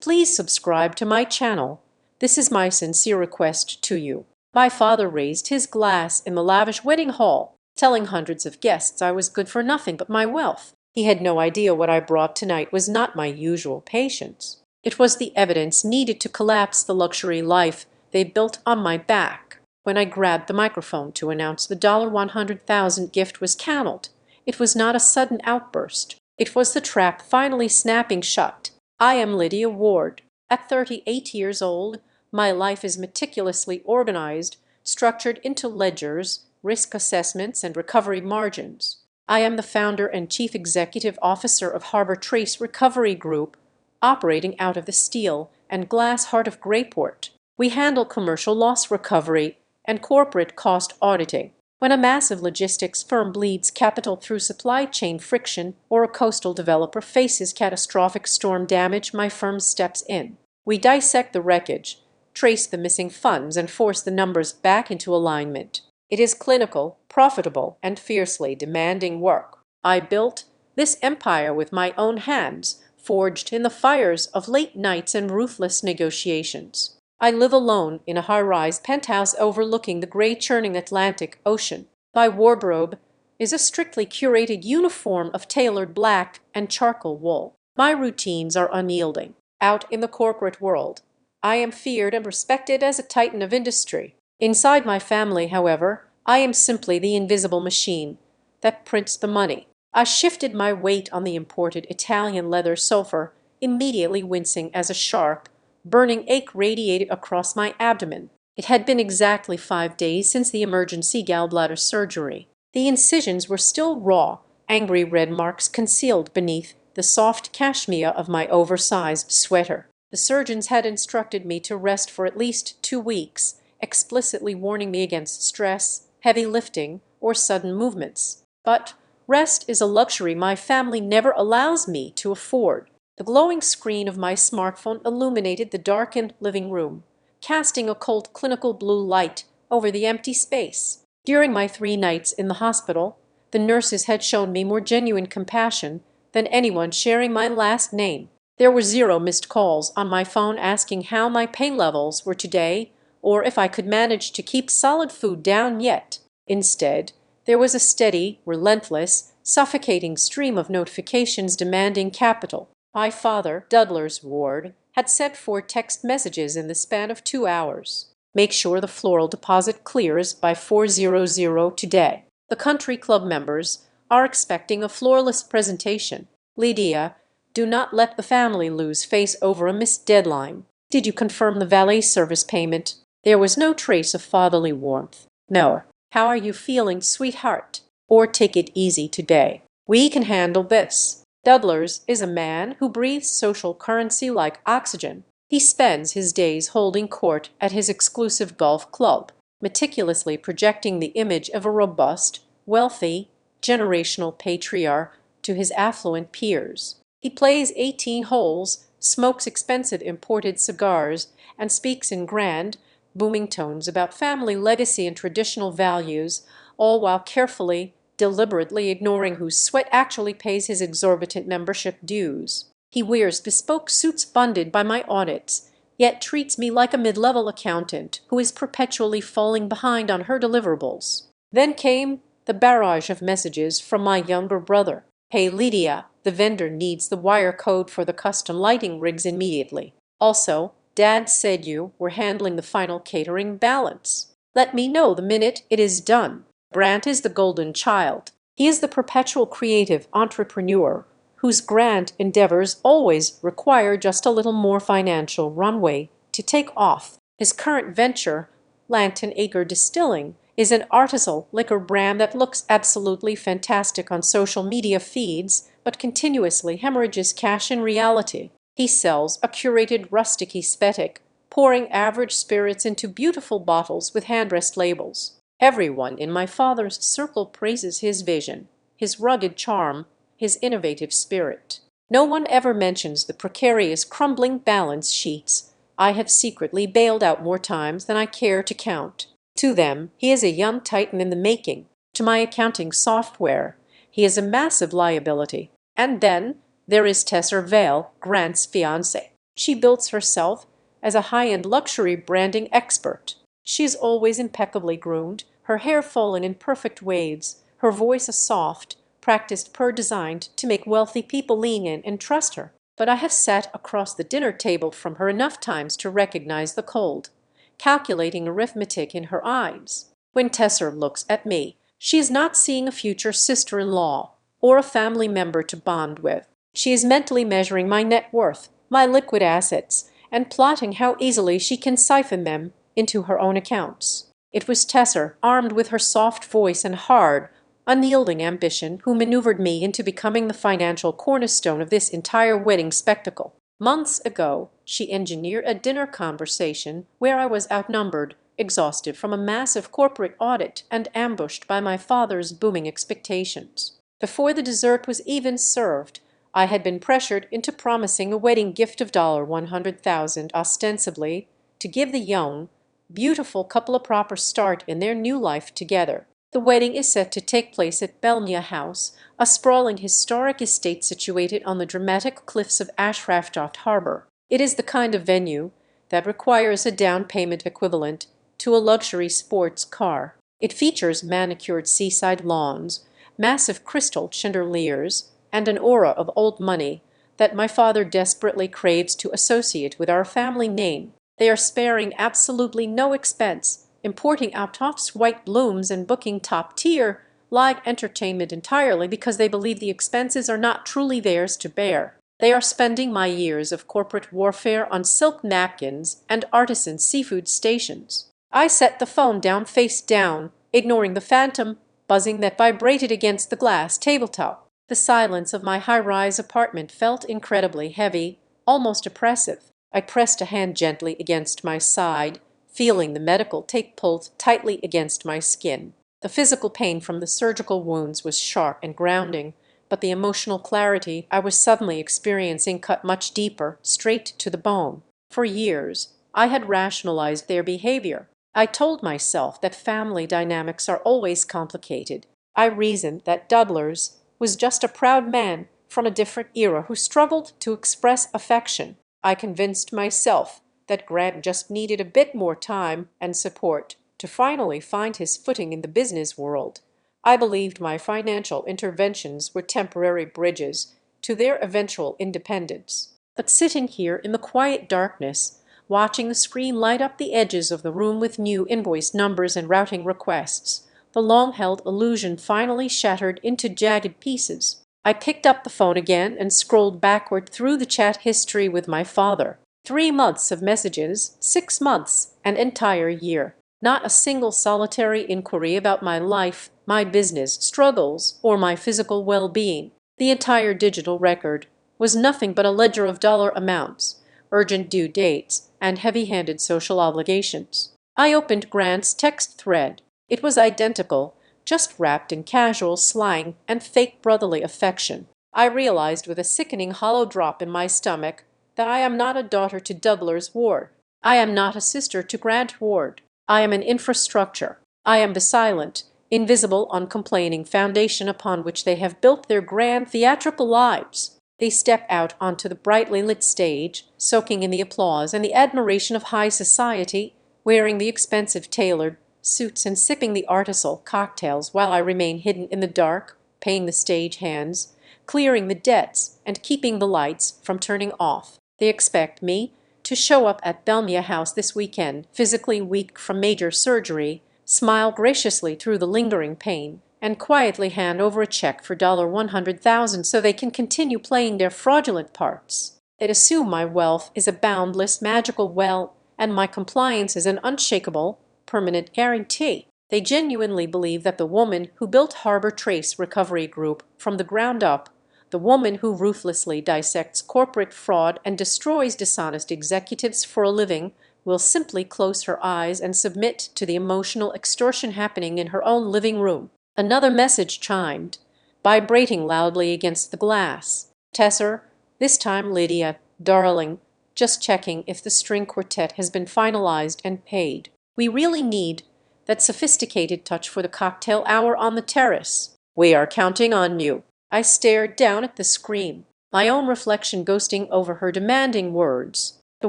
Please subscribe to my channel. This is my sincere request to you. My father raised his glass in the lavish wedding hall, telling hundreds of guests I was good for nothing but my wealth. He had no idea what I brought tonight was not my usual patience. It was the evidence needed to collapse the luxury life they built on my back. When I grabbed the microphone to announce the $100,000 gift was canceled, it was not a sudden outburst. It was the trap finally snapping shut. I am Lydia Ward. At 38 years old, my life is meticulously organized, structured into ledgers, risk assessments, and recovery margins. I am the founder and chief executive officer of Harbor Trace Recovery Group, operating out of the steel and glass heart of Greyport. We handle commercial loss recovery and corporate cost auditing. When a massive logistics firm bleeds capital through supply chain friction or a coastal developer faces catastrophic storm damage, my firm steps in. We dissect the wreckage, trace the missing funds, and force the numbers back into alignment. It is clinical, profitable, and fiercely demanding work. I built this empire with my own hands, forged in the fires of late nights and ruthless negotiations. I live alone in a high-rise penthouse overlooking the gray churning Atlantic Ocean. My wardrobe is a strictly curated uniform of tailored black and charcoal wool. My routines are unyielding. Out in the corporate world, I am feared and respected as a titan of industry. Inside my family, however, I am simply the invisible machine that prints the money. I shifted my weight on the imported Italian leather sofa, immediately wincing as a sharp, burning ache radiated across my abdomen. It had been exactly 5 days since the emergency gallbladder surgery. The incisions were still raw, angry red marks concealed beneath the soft cashmere of my oversized sweater. The surgeons had instructed me to rest for at least 2 weeks, explicitly warning me against stress, heavy lifting, or sudden movements. But rest is a luxury my family never allows me to afford. The glowing screen of my smartphone illuminated the darkened living room, casting a cold clinical blue light over the empty space. During my 3 nights in the hospital, the nurses had shown me more genuine compassion than anyone sharing my last name. There were 0 missed calls on my phone asking how my pain levels were today or if I could manage to keep solid food down yet. Instead, there was a steady, relentless, suffocating stream of notifications demanding capital. My father, Dudlers Ward, had sent 4 text messages in the span of 2 hours. Make sure the floral deposit clears by 4:00 today. The country club members are expecting a flawless presentation. Lydia, do not let the family lose face over a missed deadline. Did you confirm the valet service payment? There was no trace of fatherly warmth. No. How are you feeling, sweetheart? Or take it easy today. We can handle this. Dudlers is a man who breathes social currency like oxygen. He spends his days holding court at his exclusive golf club, meticulously projecting the image of a robust, wealthy, generational patriarch to his affluent peers. He plays 18 holes, smokes expensive imported cigars, and speaks in grand, booming tones about family legacy and traditional values, all while carefully, deliberately ignoring whose sweat actually pays his exorbitant membership dues. He wears bespoke suits funded by my audits, yet treats me like a mid-level accountant who is perpetually falling behind on her deliverables. Then came the barrage of messages from my younger brother. Hey Lydia, the vendor needs the wire code for the custom lighting rigs immediately. Also, Dad said you were handling the final catering balance. Let me know the minute it is done. Brant is the golden child. He is the perpetual creative entrepreneur whose grand endeavors always require just a little more financial runway to take off. His current venture, Lantern Acre Distilling, is an artisanal liquor brand that looks absolutely fantastic on social media feeds, but continuously hemorrhages cash in reality. He sells a curated rustic aesthetic, pouring average spirits into beautiful bottles with handrest labels. Everyone in my father's circle praises his vision, his rugged charm, his innovative spirit. No one ever mentions the precarious, crumbling balance sheets I have secretly bailed out more times than I care to count. To them, he is a young titan in the making. To my accounting software, he is a massive liability. And then there is Tesser Vale, Grant's fiancé. She builds herself as a high-end luxury branding expert. She is always impeccably groomed, her hair fallen in perfect waves, her voice a soft, practiced purr designed to make wealthy people lean in and trust her. But I have sat across the dinner table from her enough times to recognize the cold, calculating arithmetic in her eyes. When Tesser looks at me, she is not seeing a future sister-in-law or a family member to bond with. She is mentally measuring my net worth, my liquid assets, and plotting how easily she can siphon them into her own accounts. It was Tesser, armed with her soft voice and hard, unyielding ambition, who maneuvered me into becoming the financial cornerstone of this entire wedding spectacle. Months ago, she engineered a dinner conversation where I was outnumbered, exhausted from a massive corporate audit, and ambushed by my father's booming expectations. Before the dessert was even served, I had been pressured into promising a wedding gift of $100,000 ostensibly to give the young, beautiful couple a proper start in their new life together. The wedding is set to take place at Belmia House, a sprawling historic estate situated on the dramatic cliffs of Ashraft Harbor. It is the kind of venue that requires a down payment equivalent to a luxury sports car. It features manicured seaside lawns, massive crystal chandeliers, and an aura of old money that my father desperately craves to associate with our family name. They are sparing absolutely no expense, importing Autof's white blooms and booking top-tier live entertainment entirely because they believe the expenses are not truly theirs to bear. They are spending my years of corporate warfare on silk napkins and artisan seafood stations. I set the phone down face down, ignoring the phantom buzzing that vibrated against the glass tabletop. The silence of my high-rise apartment felt incredibly heavy, almost oppressive. I pressed a hand gently against my side, feeling the medical tape pulled tightly against my skin. The physical pain from the surgical wounds was sharp and grounding, but the emotional clarity I was suddenly experiencing cut much deeper, straight to the bone. For years, I had rationalized their behavior. I told myself that family dynamics are always complicated. I reasoned that Dudlers was just a proud man from a different era who struggled to express affection. I convinced myself that Grant just needed a bit more time and support to finally find his footing in the business world. I believed my financial interventions were temporary bridges to their eventual independence. But sitting here in the quiet darkness, watching the screen light up the edges of the room with new invoice numbers and routing requests, the long-held illusion finally shattered into jagged pieces. I picked up the phone again and scrolled backward through the chat history with my father. 3 months of messages, 6 months, an entire year. Not a single solitary inquiry about my life, my business, struggles, or my physical well-being. The entire digital record was nothing but a ledger of dollar amounts, urgent due dates, and heavy-handed social obligations. I opened Grant's text thread. It was identical, just wrapped in casual slang and fake brotherly affection. I realized with a sickening hollow drop in my stomach that I am not a daughter to Dudlers Ward. I am not a sister to Grant Ward. I am an infrastructure. I am the silent, invisible, uncomplaining foundation upon which they have built their grand theatrical lives. They step out onto the brightly lit stage, soaking in the applause and the admiration of high society, wearing the expensive tailored suits and sipping the artisanal cocktails while I remain hidden in the dark, paying the stage hands, clearing the debts, and keeping the lights from turning off. They expect me to show up at Belmia House this weekend, physically weak from major surgery, smile graciously through the lingering pain, and quietly hand over a check for $100,000 so they can continue playing their fraudulent parts. They assume my wealth is a boundless, magical well, and my compliance is an unshakable, permanent guarantee. They genuinely believe that the woman who built Harbor Trace Recovery Group from the ground up, the woman who ruthlessly dissects corporate fraud and destroys dishonest executives for a living, will simply close her eyes and submit to the emotional extortion happening in her own living room. Another message chimed, vibrating loudly against the glass. Tesser, this time Lydia, darling, just checking if the string quartet has been finalized and paid. We really need that sophisticated touch for the cocktail hour on the terrace. We are counting on you. I stared down at the screen. my own reflection ghosting over her demanding words. The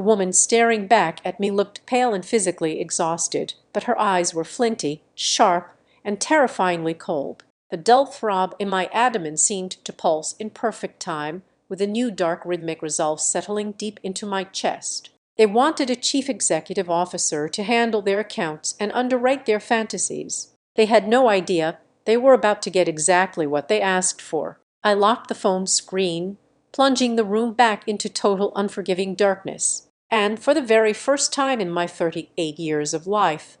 woman staring back at me looked pale and physically exhausted, but her eyes were flinty, sharp, and terrifyingly cold. The dull throb in my abdomen seemed to pulse in perfect time, with a new dark rhythmic resolve settling deep into my chest. They wanted a chief executive officer to handle their accounts and underwrite their fantasies. They had no idea they were about to get exactly what they asked for. I locked the phone screen, plunging the room back into total unforgiving darkness. And for the very first time in my 38 years of life,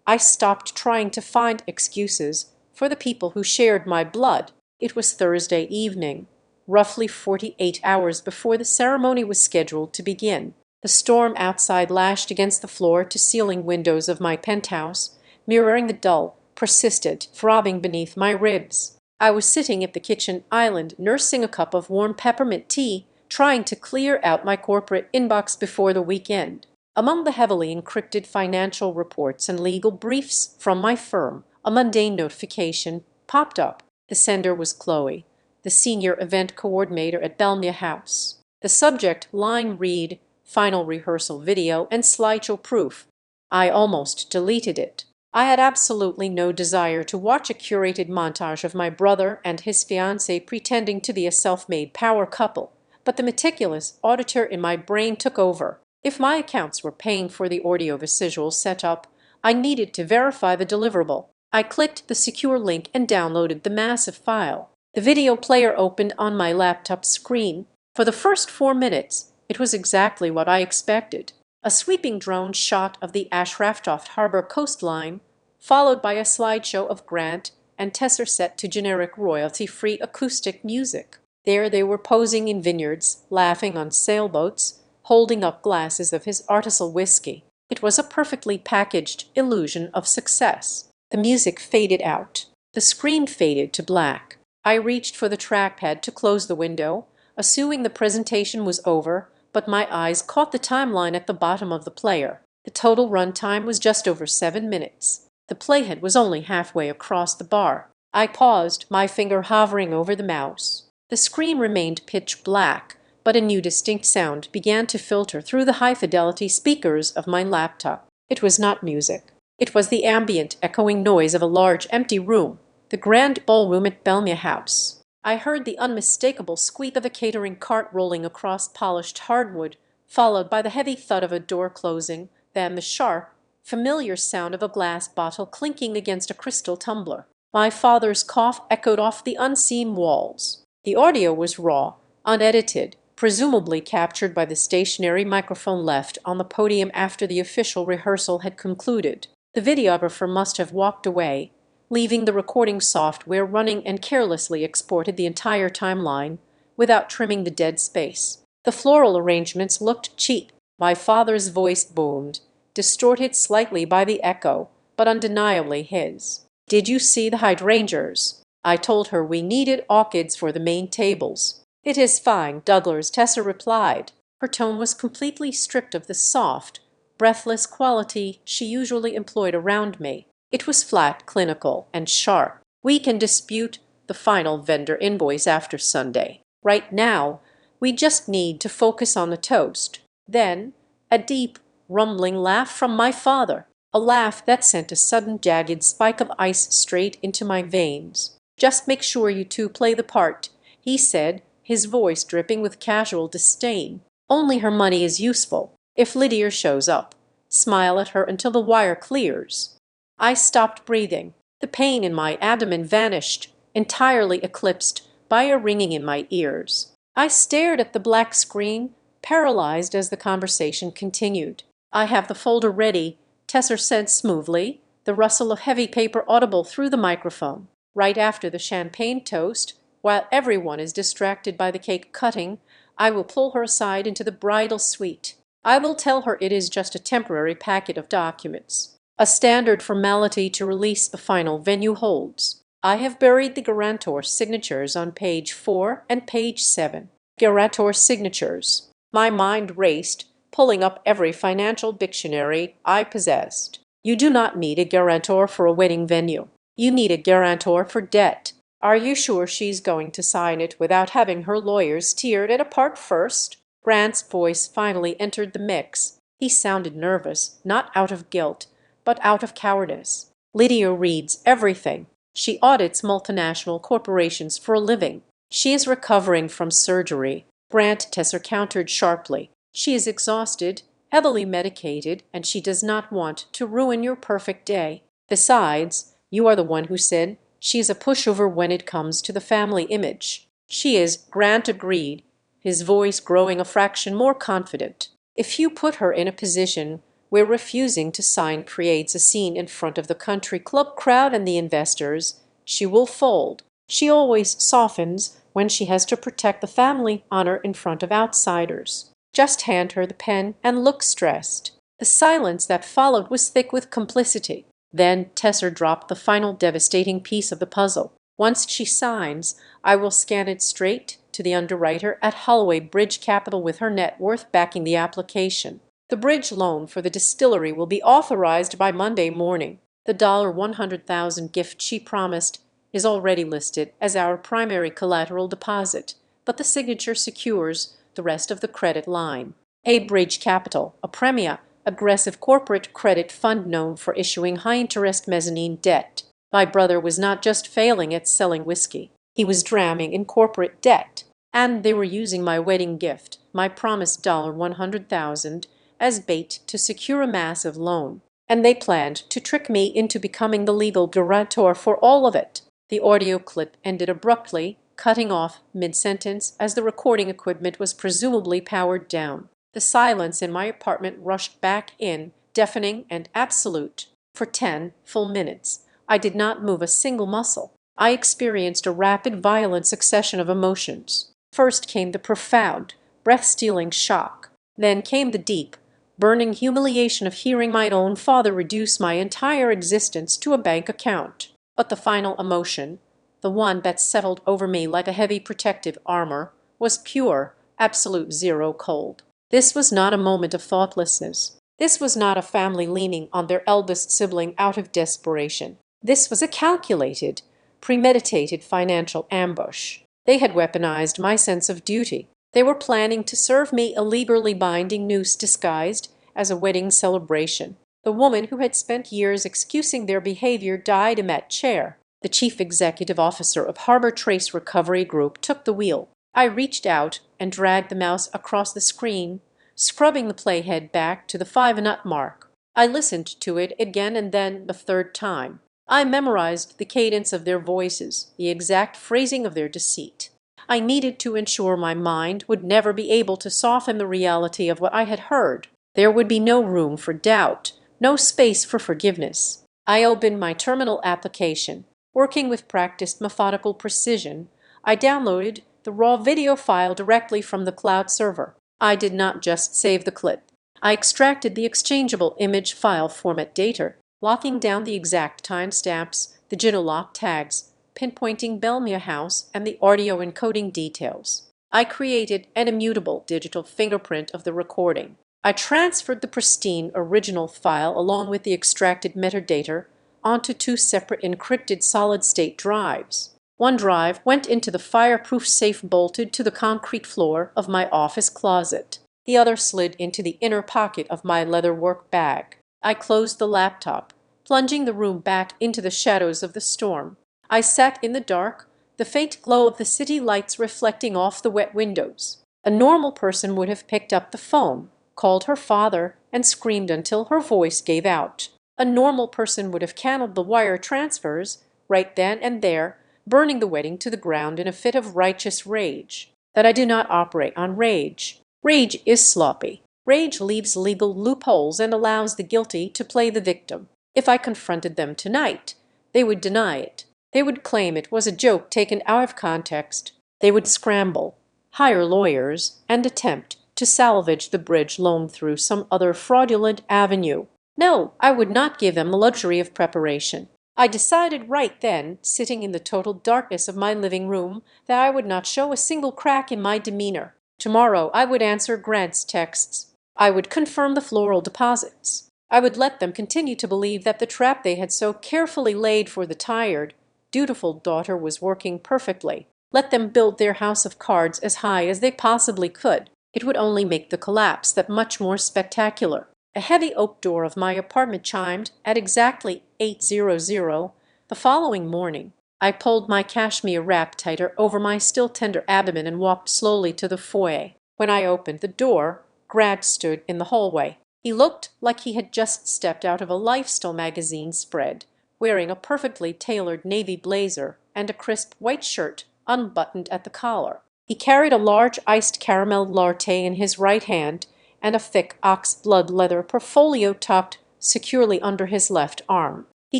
I stopped trying to find excuses for the people who shared my blood. It was Thursday evening, roughly 48 hours before the ceremony was scheduled to begin. The storm outside lashed against the floor-to-ceiling windows of my penthouse, mirroring the dull, persistent throbbing beneath my ribs. I was sitting at the kitchen island nursing a cup of warm peppermint tea, trying to clear out my corporate inbox before the weekend. Among the heavily encrypted financial reports and legal briefs from my firm, a mundane notification popped up. The sender was Chloe, the senior event coordinator at Belmia House. The subject line read, "Final rehearsal video and slideshow proof." I almost deleted it. I had absolutely no desire to watch a curated montage of my brother and his fiancée pretending to be a self-made power couple, but the meticulous auditor in my brain took over. If my accounts were paying for the audiovisual setup, I needed to verify the deliverable. I clicked the secure link and downloaded the massive file. The video player opened on my laptop screen. For the first 4 minutes, it was exactly what I expected. A sweeping drone shot of the Ashraftoft Harbor coastline, followed by a slideshow of Grant and Tesser set to generic royalty-free acoustic music. There they were posing in vineyards, laughing on sailboats, holding up glasses of his artisanal whiskey. It was a perfectly packaged illusion of success. The music faded out. The screen faded to black. I reached for the trackpad to close the window, assuming the presentation was over, but my eyes caught the timeline at the bottom of the player. The total run time was just over 7 minutes. The playhead was only halfway across the bar. I paused, my finger hovering over the mouse. The screen remained pitch black, but a new distinct sound began to filter through the high-fidelity speakers of my laptop. It was not music. It was the ambient, echoing noise of a large, empty room, the grand ballroom at Belmia House. I heard the unmistakable squeak of a catering cart rolling across polished hardwood, followed by the heavy thud of a door closing, then the sharp, familiar sound of a glass bottle clinking against a crystal tumbler. My father's cough echoed off the unseen walls. The audio was raw, unedited, presumably captured by the stationary microphone left on the podium after the official rehearsal had concluded. The videographer must have walked away, leaving the recording software running, and carelessly exported the entire timeline without trimming the dead space. The floral arrangements looked cheap. My father's voice boomed, distorted slightly by the echo, but undeniably his. "Did you see the hydrangeas? I told her we needed orchids for the main tables." "It is fine, Douglas," Tessa replied. Her tone was completely stripped of the soft, breathless quality she usually employed around me. It was flat, clinical, and sharp. "We can dispute the final vendor invoice after Sunday. Right now, we just need to focus on the toast." Then, a deep, rumbling laugh from my father, a laugh that sent a sudden jagged spike of ice straight into my veins. "Just make sure you two play the part," he said, his voice dripping with casual disdain. "Only her money is useful. If Lydia shows up, smile at her until the wire clears." I stopped breathing. The pain in my abdomen vanished, entirely eclipsed by a ringing in my ears. I stared at the black screen, paralyzed as the conversation continued. "I have the folder ready," Tesser said smoothly, the rustle of heavy paper audible through the microphone. "Right after the champagne toast, while everyone is distracted by the cake cutting, I will pull her aside into the bridal suite. I will tell her it is just a temporary packet of documents. A standard formality to release the final venue holds. I have buried the guarantor signatures on page 4 and page 7. Guarantor signatures." My mind raced, pulling up every financial dictionary I possessed. "You do not need a guarantor for a wedding venue. You need a guarantor for debt. Are you sure she's going to sign it without having her lawyers tear it apart first? Grant's voice finally entered the mix. He sounded nervous, not out of guilt, but out of cowardice. Lydia reads everything. She audits multinational corporations for a living. She is recovering from surgery. Grant Tesser countered sharply. She is exhausted, heavily medicated, and she does not want to ruin your perfect day. Besides, you are the one who said she is a pushover when it comes to the family image. She is, Grant agreed, his voice growing a fraction more confident. If you put her in a position where refusing to sign creates a scene in front of the country club crowd and the investors, she will fold. She always softens when she has to protect the family honor in front of outsiders. Just hand her the pen and look stressed. The silence that followed was thick with complicity. Then Tesser dropped the final devastating piece of the puzzle. Once she signs, I will scan it straight to the underwriter at Holloway Bridge Capital with her net worth backing the application. The bridge loan for the distillery will be authorized by Monday morning. The $100,000 gift she promised is already listed as our primary collateral deposit, but the signature secures the rest of the credit line. A Bridge Capital, a premier, aggressive corporate credit fund known for issuing high-interest mezzanine debt. My brother was not just failing at selling whiskey. He was drowning in corporate debt. And they were using my wedding gift, my promised $100,000, as bait to secure a massive loan. And they planned to trick me into becoming the legal guarantor for all of it. The audio clip ended abruptly, cutting off mid-sentence as the recording equipment was presumably powered down. The silence in my apartment rushed back in, deafening and absolute. For 10 full minutes, I did not move a single muscle. I experienced a rapid, violent succession of emotions. First came the profound, breath-stealing shock. Then came the deep, burning humiliation of hearing my own father reduce my entire existence to a bank account. But the final emotion, the one that settled over me like a heavy protective armor, was pure, absolute zero cold. This was not a moment of thoughtlessness. This was not a family leaning on their eldest sibling out of desperation. This was a calculated, premeditated financial ambush. They had weaponized my sense of duty. They were planning to serve me a legally binding noose disguised as a wedding celebration. The woman who had spent years excusing their behavior died in that chair. The chief executive officer of Harbor Trace Recovery Group took the wheel. I reached out and dragged the mouse across the screen, scrubbing the playhead back to the 5-nut mark. I listened to it again and then the third time. I memorized the cadence of their voices, the exact phrasing of their deceit. I needed to ensure my mind would never be able to soften the reality of what I had heard. There would be no room for doubt, no space for forgiveness. I opened my terminal application. Working with practiced methodical precision, I downloaded the raw video file directly from the cloud server. I did not just save the clip. I extracted the exchangeable image file format data, locking down the exact timestamps, the Genolock tags, pinpointing Belmia House, and the audio encoding details. I created an immutable digital fingerprint of the recording. I transferred the pristine original file along with the extracted metadata onto 2 separate encrypted solid-state drives. One drive went into the fireproof safe bolted to the concrete floor of my office closet. The other slid into the inner pocket of my leather work bag. I closed the laptop, plunging the room back into the shadows of the storm. I sat in the dark, the faint glow of the city lights reflecting off the wet windows. A normal person would have picked up the phone, called her father, and screamed until her voice gave out. A normal person would have canceled the wire transfers right then and there, burning the wedding to the ground in a fit of righteous rage. That I do not operate on rage. Rage is sloppy. Rage leaves legal loopholes and allows the guilty to play the victim. If I confronted them tonight, they would deny it. They would claim it was a joke taken out of context. They would scramble, hire lawyers, and attempt to salvage the bridge loan through some other fraudulent avenue. No, I would not give them the luxury of preparation. I decided right then, sitting in the total darkness of my living room, that I would not show a single crack in my demeanor. Tomorrow I would answer Grant's texts. I would confirm the floral deposits. I would let them continue to believe that the trap they had so carefully laid for the tired dutiful daughter was working perfectly. Let them build their house of cards as high as they possibly could. It would only make the collapse that much more spectacular. A heavy oak door of my apartment chimed at exactly 8:00 the following morning. I pulled my cashmere wrap tighter over my still tender abdomen and walked slowly to the foyer. When I opened the door, Grant stood in the hallway. He looked like he had just stepped out of a lifestyle magazine spread, wearing a perfectly tailored navy blazer and a crisp white shirt unbuttoned at the collar. He carried a large iced caramel latte in his right hand and a thick ox-blood leather portfolio tucked securely under his left arm. He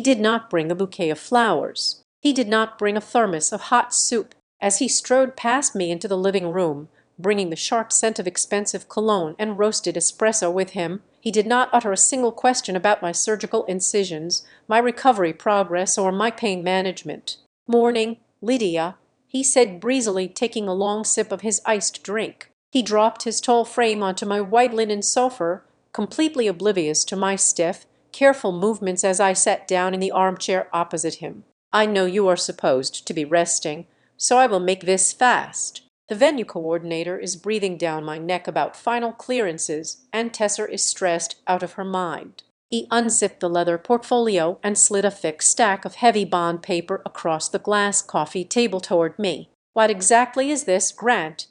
did not bring a bouquet of flowers. He did not bring a thermos of hot soup. As he strode past me into the living room, bringing the sharp scent of expensive cologne and roasted espresso with him, he did not utter a single question about my surgical incisions, my recovery progress, or my pain management. "Morning, Lydia," he said breezily, taking a long sip of his iced drink. He dropped his tall frame onto my white linen sofa, completely oblivious to my stiff, careful movements as I sat down in the armchair opposite him. "I know you are supposed to be resting, so I will make this fast. The venue coordinator is breathing down my neck about final clearances, and Tesser is stressed out of her mind." He unzipped the leather portfolio and slid a thick stack of heavy bond paper across the glass coffee table toward me. "What exactly is this, Grant?"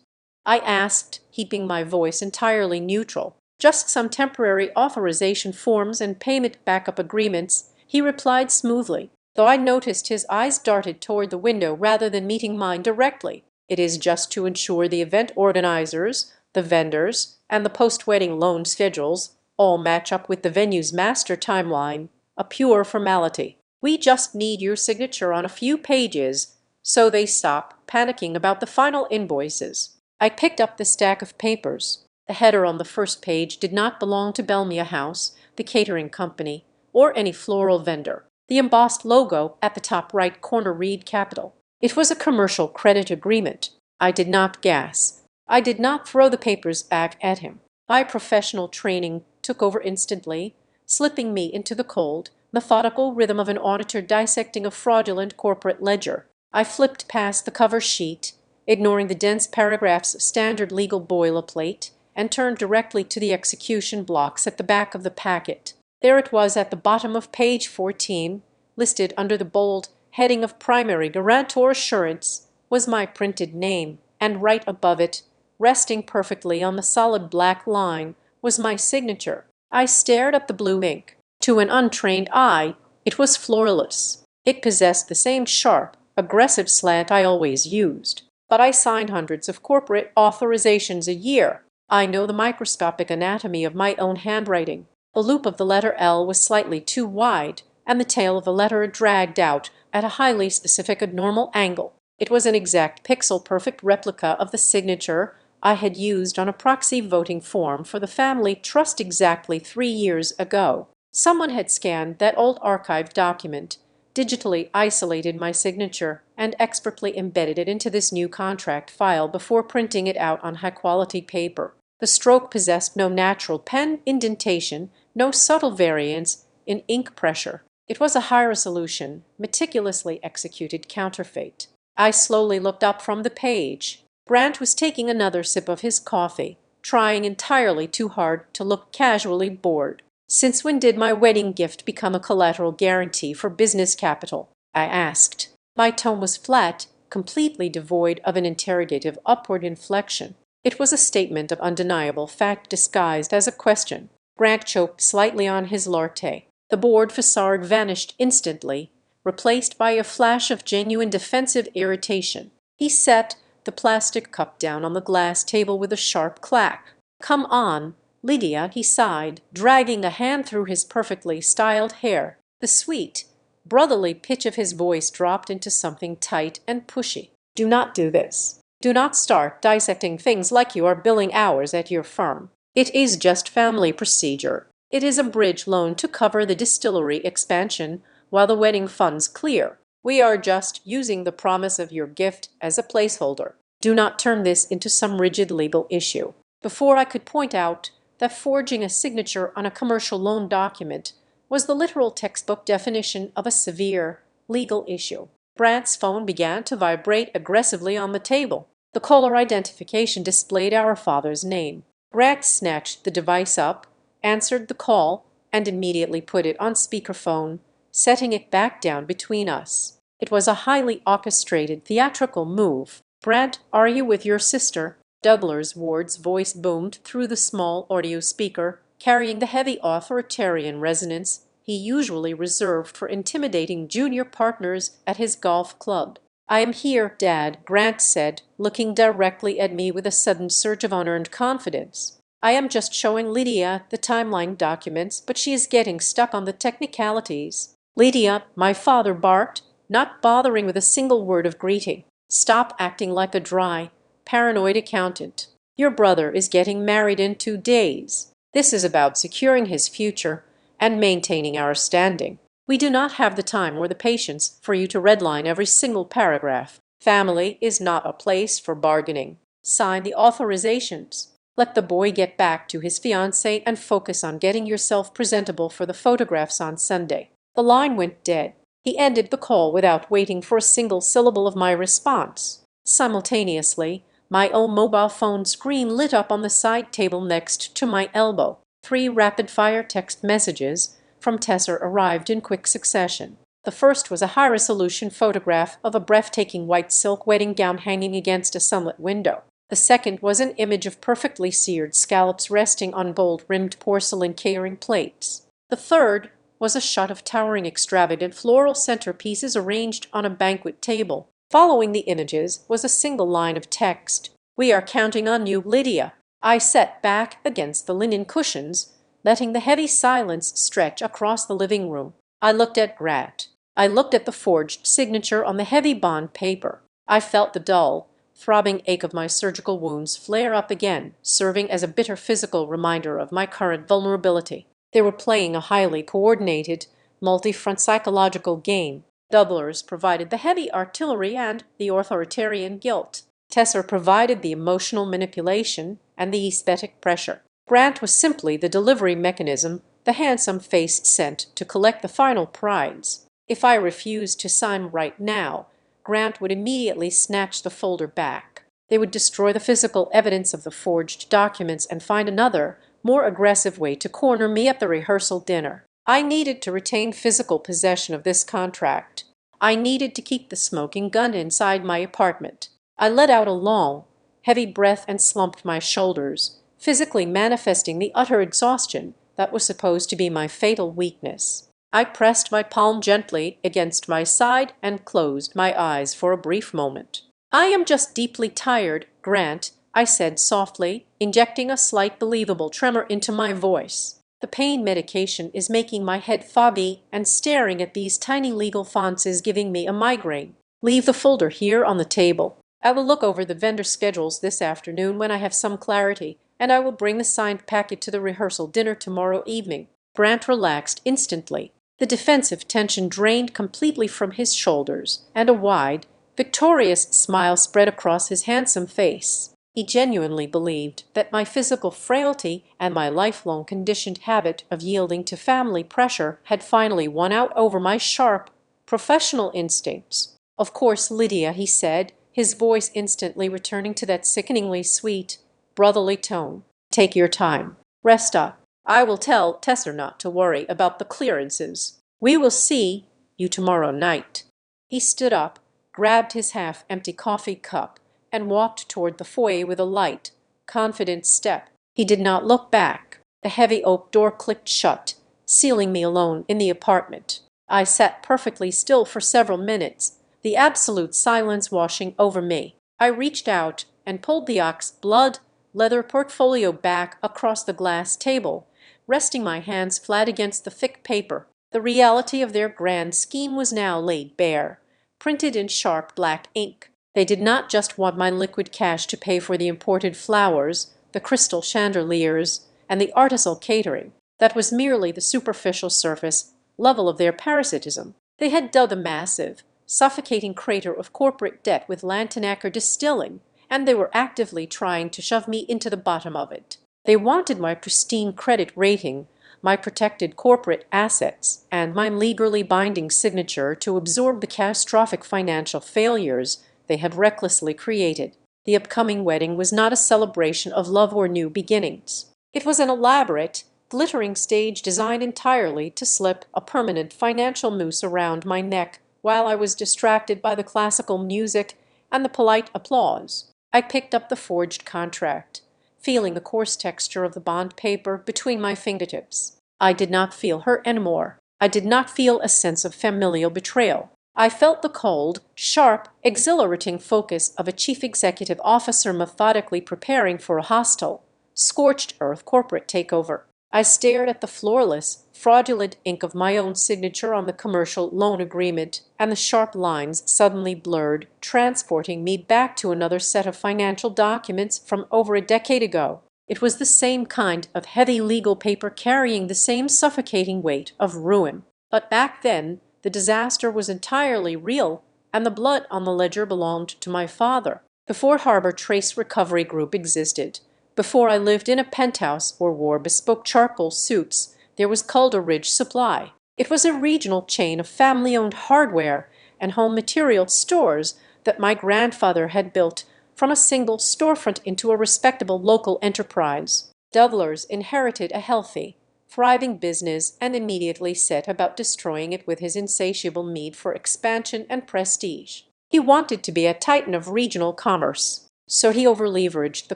I asked, keeping my voice entirely neutral. "Just some temporary authorization forms and payment backup agreements," he replied smoothly, though I noticed his eyes darted toward the window rather than meeting mine directly. "It is just to ensure the event organizers, the vendors, and the post-wedding loan schedules all match up with the venue's master timeline. A pure formality. We just need your signature on a few pages so they stop panicking about the final invoices." I picked up the stack of papers. The header on the first page did not belong to Belmia House, the catering company, or any floral vendor. The embossed logo at the top right corner read Capital. It was a commercial credit agreement. I did not gasp. I did not throw the papers back at him. My professional training took over instantly, slipping me into the cold, methodical rhythm of an auditor dissecting a fraudulent corporate ledger. I flipped past the cover sheet, ignoring the dense paragraphs of standard legal boilerplate, and turned directly to the execution blocks at the back of the packet. There it was at the bottom of page 14, listed under the bold heading of Primary Guarantor Assurance, was my printed name, and right above it, resting perfectly on the solid black line, was my signature. I stared at the blue ink. To an untrained eye, it was flawless. It possessed the same sharp, aggressive slant I always used. But I signed hundreds of corporate authorizations a year. I know the microscopic anatomy of my own handwriting. The loop of the letter L was slightly too wide, and the tail of the letter dragged out at a highly specific abnormal angle. It was an exact pixel-perfect replica of the signature I had used on a proxy voting form for the family trust exactly 3 years ago. Someone had scanned that old archived document, digitally isolated my signature, and expertly embedded it into this new contract file before printing it out on high-quality paper. The stroke possessed no natural pen indentation, no subtle variance in ink pressure. It was a high-resolution, meticulously executed counterfeit. I slowly looked up from the page. Grant was taking another sip of his coffee, trying entirely too hard to look casually bored. "Since when did my wedding gift become a collateral guarantee for business capital?" I asked. My tone was flat, completely devoid of an interrogative upward inflection. It was a statement of undeniable fact disguised as a question. Grant choked slightly on his latte. The bored facade vanished instantly, replaced by a flash of genuine defensive irritation. He set the plastic cup down on the glass table with a sharp clack. "Come on, Lydia," he sighed, dragging a hand through his perfectly styled hair. The sweet, brotherly pitch of his voice dropped into something tight and pushy. "Do not do this. Do not start dissecting things like you are billing hours at your firm. It is just family procedure. It is a bridge loan to cover the distillery expansion while the wedding funds clear. We are just using the promise of your gift as a placeholder. Do not turn this into some rigid legal issue." Before I could point out that forging a signature on a commercial loan document was the literal textbook definition of a severe legal issue, Brant's phone began to vibrate aggressively on the table. The caller identification displayed our father's name. Brant snatched the device up, answered the call, and immediately put it on speakerphone, setting it back down between us. It was a highly orchestrated theatrical move. "Brant, are you with your sister?" Douglas Ward's voice boomed through the small audio speaker, carrying the heavy authoritarian resonance he usually reserved for intimidating junior partners at his golf club. "I am here, Dad," Grant said, looking directly at me with a sudden surge of unearned confidence. "I am just showing Lydia the timeline documents, but she is getting stuck on the technicalities." "Lydia," my father barked, not bothering with a single word of greeting. "Stop acting like a dry, paranoid accountant. Your brother is getting married in 2 days. This is about securing his future and maintaining our standing. We do not have the time or the patience for you to redline every single paragraph. Family is not a place for bargaining. Sign the authorizations. Let the boy get back to his fiancée and focus on getting yourself presentable for the photographs on Sunday." The line went dead. He ended the call without waiting for a single syllable of my response. Simultaneously, my own mobile phone screen lit up on the side table next to my elbow. 3 rapid-fire text messages from Tessa arrived in quick succession. The first was a high-resolution photograph of a breathtaking white silk wedding gown hanging against a sunlit window. The second was an image of perfectly seared scallops resting on gold-rimmed porcelain catering plates. The third was a shot of towering extravagant floral centerpieces arranged on a banquet table. Following the images was a single line of text. "We are counting on you, Lydia." I sat back against the linen cushions, letting the heavy silence stretch across the living room. I looked at Grant. I looked at the forged signature on the heavy bond paper. I felt the dull, throbbing ache of my surgical wounds flare up again, serving as a bitter physical reminder of my current vulnerability. They were playing a highly coordinated, multi-front psychological game. Doublers provided the heavy artillery and the authoritarian guilt. Tessa provided the emotional manipulation and the aesthetic pressure. Grant was simply the delivery mechanism, the handsome face sent to collect the final prize. If I refused to sign right now, Grant would immediately snatch the folder back. They would destroy the physical evidence of the forged documents and find another, more aggressive way to corner me at the rehearsal dinner. I needed to retain physical possession of this contract. I needed to keep the smoking gun inside my apartment. I let out a long, heavy breath and slumped my shoulders, physically manifesting the utter exhaustion that was supposed to be my fatal weakness. I pressed my palm gently against my side and closed my eyes for a brief moment. "I am just deeply tired, Grant," I said softly, injecting a slight believable tremor into my voice. "The pain medication is making my head foggy, and staring at these tiny legal fonts is giving me a migraine. Leave the folder here on the table. I will look over the vendor schedules this afternoon when I have some clarity, and I will bring the signed packet to the rehearsal dinner tomorrow evening." Grant relaxed instantly. The defensive tension drained completely from his shoulders, and a wide, victorious smile spread across his handsome face. He genuinely believed that my physical frailty and my lifelong conditioned habit of yielding to family pressure had finally won out over my sharp, professional instincts. "Of course, Lydia," he said, his voice instantly returning to that sickeningly sweet, brotherly tone. "Take your time. Rest up. I will tell Tessa not to worry about the clearances. We will see you tomorrow night." He stood up, grabbed his half-empty coffee cup, and walked toward the foyer with a light, confident step. He did not look back. The heavy oak door clicked shut, sealing me alone in the apartment. I sat perfectly still for several minutes, the absolute silence washing over me. I reached out and pulled the ox-blood leather portfolio back across the glass table, resting my hands flat against the thick paper. The reality of their grand scheme was now laid bare, printed in sharp black ink. They did not just want my liquid cash to pay for the imported flowers, the crystal chandeliers, and the artisanal catering. That was merely the superficial surface level of their parasitism. They had dug a massive, suffocating crater of corporate debt with Lantanacker Distilling, and they were actively trying to shove me into the bottom of it. They wanted my pristine credit rating, my protected corporate assets, and my legally binding signature to absorb the catastrophic financial failures they had recklessly created. The upcoming wedding was not a celebration of love or new beginnings. It was an elaborate, glittering stage designed entirely to slip a permanent financial noose around my neck while I was distracted by the classical music and the polite applause. I picked up the forged contract, feeling the coarse texture of the bond paper between my fingertips. I did not feel hurt anymore. I did not feel a sense of familial betrayal. I felt the cold, sharp, exhilarating focus of a chief executive officer methodically preparing for a hostile, scorched earth corporate takeover. I stared at the flawless, fraudulent ink of my own signature on the commercial loan agreement, and the sharp lines suddenly blurred, transporting me back to another set of financial documents from over a decade ago. It was the same kind of heavy legal paper carrying the same suffocating weight of ruin. But back then, the disaster was entirely real, and the blood on the ledger belonged to my father. Before Harbor Trace Recovery Group existed, before I lived in a penthouse or wore bespoke charcoal suits, there was Calder Ridge Supply. It was a regional chain of family-owned hardware and home material stores that my grandfather had built from a single storefront into a respectable local enterprise. Douglas inherited a healthy, thriving business and immediately set about destroying it with his insatiable need for expansion and prestige. He wanted to be a titan of regional commerce, so he over-leveraged the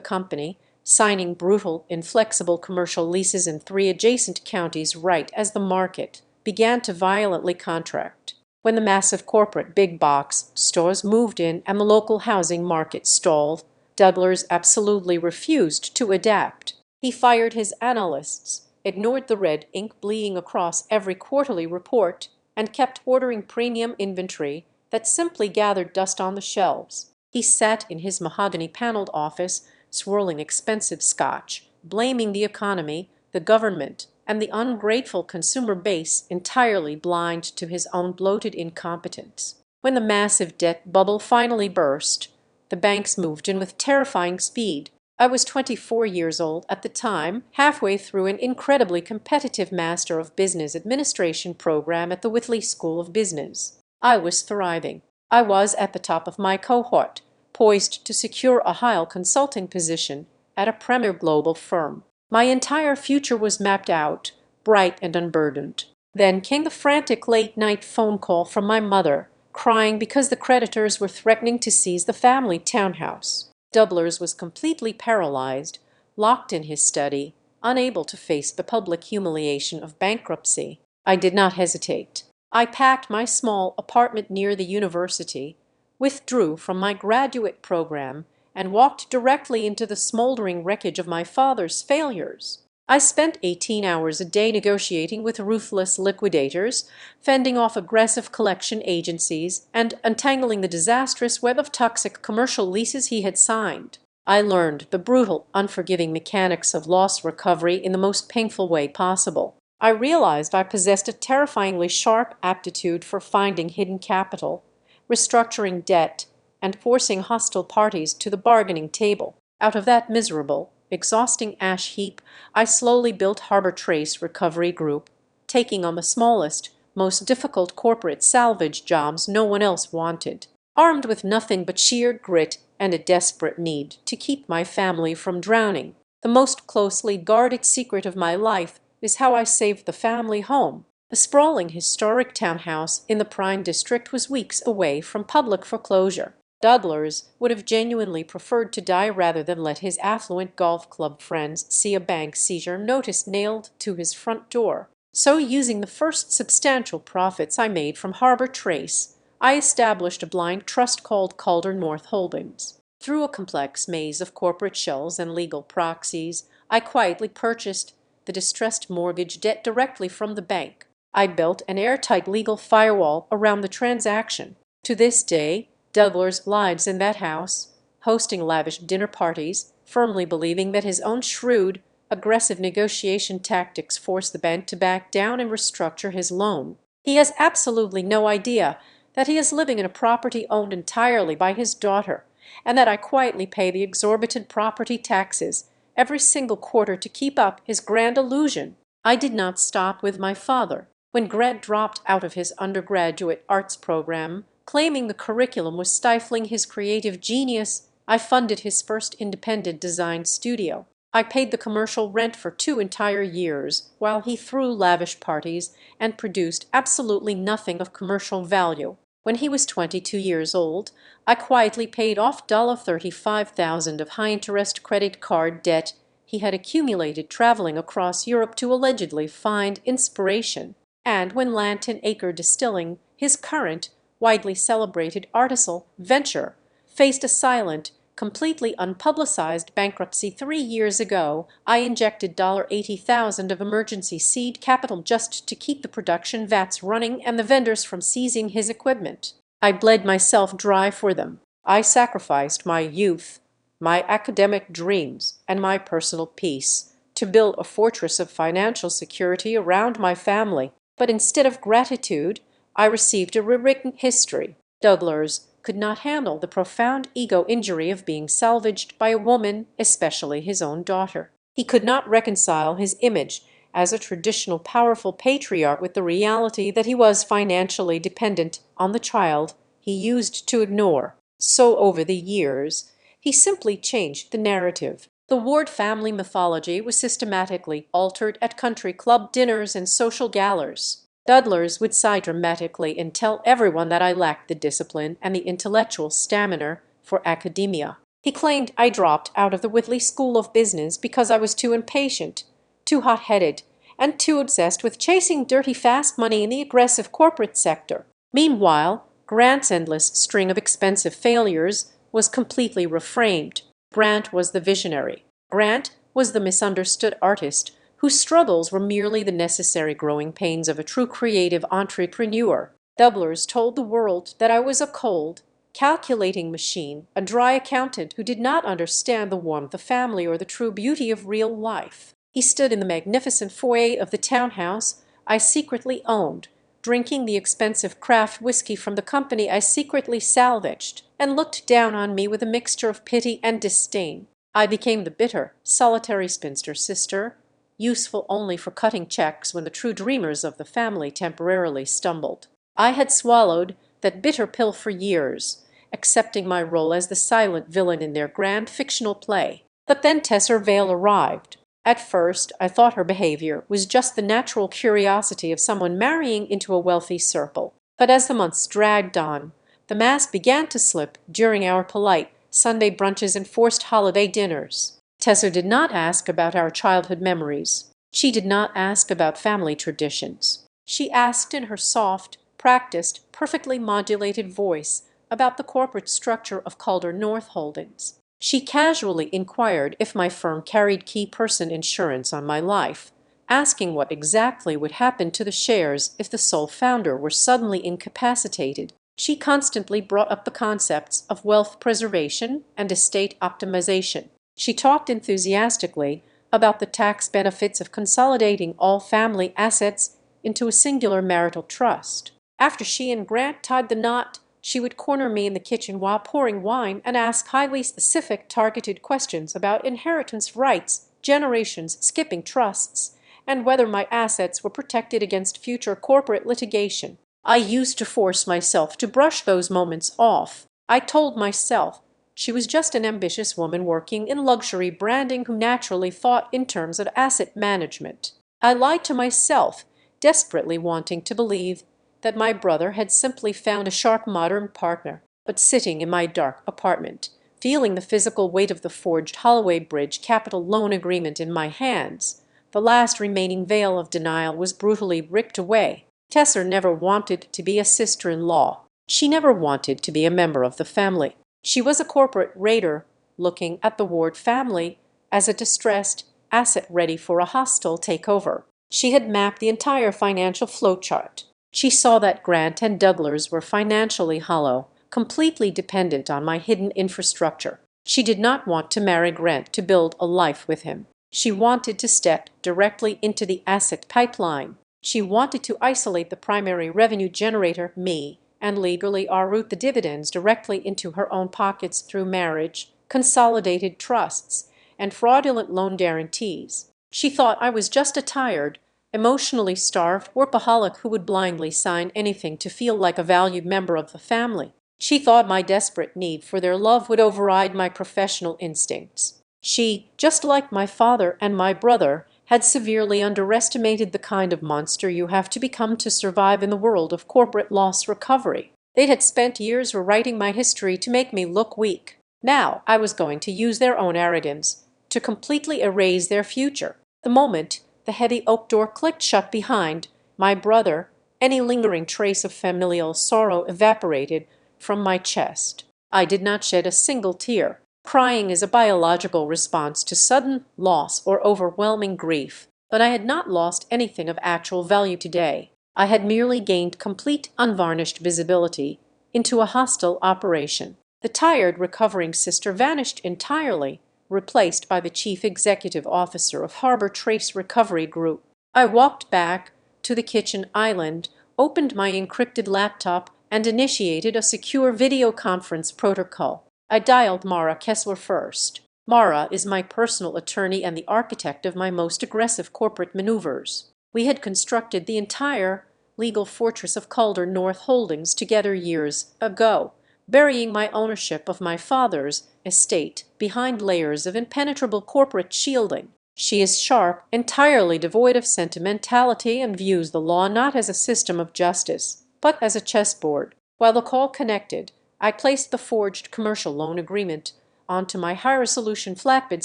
company, signing brutal, inflexible commercial leases in 3 adjacent counties right as the market began to violently contract. When the massive corporate big box stores moved in and the local housing market stalled, Douglas absolutely refused to adapt. He fired his analysts, ignored the red ink bleeding across every quarterly report, and kept ordering premium inventory that simply gathered dust on the shelves. He sat in his mahogany-paneled office, swirling expensive scotch, blaming the economy, the government, and the ungrateful consumer base, entirely blind to his own bloated incompetence. When the massive debt bubble finally burst, the banks moved in with terrifying speed. I was 24 years old at the time, halfway through an incredibly competitive Master of Business Administration program at the Whitley School of Business. I was thriving. I was at the top of my cohort, poised to secure a high consulting position at a premier global firm. My entire future was mapped out, bright and unburdened. Then came the frantic late-night phone call from my mother, crying because the creditors were threatening to seize the family townhouse. Douglas was completely paralyzed, locked in his study, unable to face the public humiliation of bankruptcy. I did not hesitate. I packed my small apartment near the university, withdrew from my graduate program, and walked directly into the smoldering wreckage of my father's failures. I spent 18 hours a day negotiating with ruthless liquidators, fending off aggressive collection agencies, and untangling the disastrous web of toxic commercial leases he had signed. I learned the brutal, unforgiving mechanics of loss recovery in the most painful way possible. I realized I possessed a terrifyingly sharp aptitude for finding hidden capital, restructuring debt, and forcing hostile parties to the bargaining table. Out of that miserable, exhausting ash heap, I slowly built Harbor Trace Recovery Group, taking on the smallest, most difficult corporate salvage jobs no one else wanted, armed with nothing but sheer grit and a desperate need to keep my family from drowning. The most closely guarded secret of my life is how I saved the family home. The sprawling historic townhouse in the Prime District was weeks away from public foreclosure. Douglas would have genuinely preferred to die rather than let his affluent golf club friends see a bank seizure notice nailed to his front door. So, using the first substantial profits I made from Harbor Trace, I established a blind trust called Calder North Holdings. Through a complex maze of corporate shells and legal proxies, I quietly purchased the distressed mortgage debt directly from the bank. I built an airtight legal firewall around the transaction. To this day, Douglas lives in that house, hosting lavish dinner parties, firmly believing that his own shrewd, aggressive negotiation tactics forced the bank to back down and restructure his loan. He has absolutely no idea that he is living in a property owned entirely by his daughter, and that I quietly pay the exorbitant property taxes every single quarter to keep up his grand illusion. I did not stop with my father. When Grant dropped out of his undergraduate arts program, claiming the curriculum was stifling his creative genius, I funded his first independent design studio. I paid the commercial rent for 2 entire years while he threw lavish parties and produced absolutely nothing of commercial value. When he was 22 years old, I quietly paid off $35,000 of high-interest credit card debt he had accumulated traveling across Europe to allegedly find inspiration. And when Lantern Acre Distilling, his current, widely celebrated artisanal venture, faced a silent, completely unpublicized bankruptcy 3 years ago, I injected $80,000 of emergency seed capital just to keep the production vats running and the vendors from seizing his equipment. I bled myself dry for them. I sacrificed my youth, my academic dreams, and my personal peace to build a fortress of financial security around my family. But instead of gratitude, I received a rewritten history. Douglas could not handle the profound ego injury of being salvaged by a woman, especially his own daughter. He could not reconcile his image as a traditional powerful patriarch with the reality that he was financially dependent on the child he used to ignore. So over the years, he simply changed the narrative. The Ward family mythology was systematically altered at country club dinners and social galas. Douglas would sigh dramatically and tell everyone that I lacked the discipline and the intellectual stamina for academia. He claimed I dropped out of the Whitley School of Business because I was too impatient, too hot-headed, and too obsessed with chasing dirty fast money in the aggressive corporate sector. Meanwhile, Grant's endless string of expensive failures was completely reframed. Grant was the visionary. Grant was the misunderstood artist whose struggles were merely the necessary growing pains of a true creative entrepreneur. Douglas told the world that I was a cold, calculating machine, a dry accountant who did not understand the warmth of family or the true beauty of real life. He stood in the magnificent foyer of the townhouse I secretly owned, drinking the expensive craft whiskey from the company I secretly salvaged, and looked down on me with a mixture of pity and disdain. I became the bitter, solitary spinster sister, useful only for cutting checks when the true dreamers of the family temporarily stumbled. I had swallowed that bitter pill for years, accepting my role as the silent villain in their grand fictional play. But then Tessa Vale arrived. At first, I thought her behavior was just the natural curiosity of someone marrying into a wealthy circle. But as the months dragged on, the mask began to slip during our polite Sunday brunches and forced holiday dinners. Tessa did not ask about our childhood memories. She did not ask about family traditions. She asked in her soft, practiced, perfectly modulated voice about the corporate structure of Calder North Holdings. She casually inquired if my firm carried key person insurance on my life, asking what exactly would happen to the shares if the sole founder were suddenly incapacitated. She constantly brought up the concepts of wealth preservation and estate optimization. She talked enthusiastically about the tax benefits of consolidating all family assets into a singular marital trust. After she and Grant tied the knot, she would corner me in the kitchen while pouring wine and ask highly specific, targeted questions about inheritance rights, generations skipping trusts, and whether my assets were protected against future corporate litigation. I used to force myself to brush those moments off. I told myself she was just an ambitious woman working in luxury branding who naturally thought in terms of asset management. I lied to myself, desperately wanting to believe that my brother had simply found a sharp modern partner, but sitting in my dark apartment, feeling the physical weight of the forged Holloway Bridge capital loan agreement in my hands, the last remaining veil of denial was brutally ripped away. Tessa never wanted to be a sister-in-law. She never wanted to be a member of the family. She was a corporate raider looking at the Ward family as a distressed asset ready for a hostile takeover. She had mapped the entire financial flowchart. She saw that Grant and Douglas were financially hollow, completely dependent on my hidden infrastructure. She did not want to marry Grant to build a life with him. She wanted to step directly into the asset pipeline. She wanted to isolate the primary revenue generator, me, and legally route the dividends directly into her own pockets through marriage, consolidated trusts, and fraudulent loan guarantees. She thought I was just a tired, emotionally starved workaholic who would blindly sign anything to feel like a valued member of the family. She thought my desperate need for their love would override my professional instincts. She, just like my father and my brother, had severely underestimated the kind of monster you have to become to survive in the world of corporate loss recovery. They had spent years rewriting my history to make me look weak. Now I was going to use their own arrogance to completely erase their future. The moment the heavy oak door clicked shut behind my brother, any lingering trace of familial sorrow evaporated from my chest. I did not shed a single tear. Crying is a biological response to sudden loss or overwhelming grief, but I had not lost anything of actual value today. I had merely gained complete, unvarnished visibility into a hostile operation. The tired, recovering sister vanished entirely, replaced by the chief executive officer of Harbor Trace Recovery Group. I walked back to the kitchen island, opened my encrypted laptop, and initiated a secure video conference protocol. I dialed Mara Kessler first. Mara is my personal attorney and the architect of my most aggressive corporate maneuvers. We had constructed the entire legal fortress of Calder North Holdings together years ago, burying my ownership of my father's estate behind layers of impenetrable corporate shielding. She is sharp, entirely devoid of sentimentality, and views the law not as a system of justice, but as a chessboard. While the call connected, I placed the forged commercial loan agreement onto my high-resolution flatbed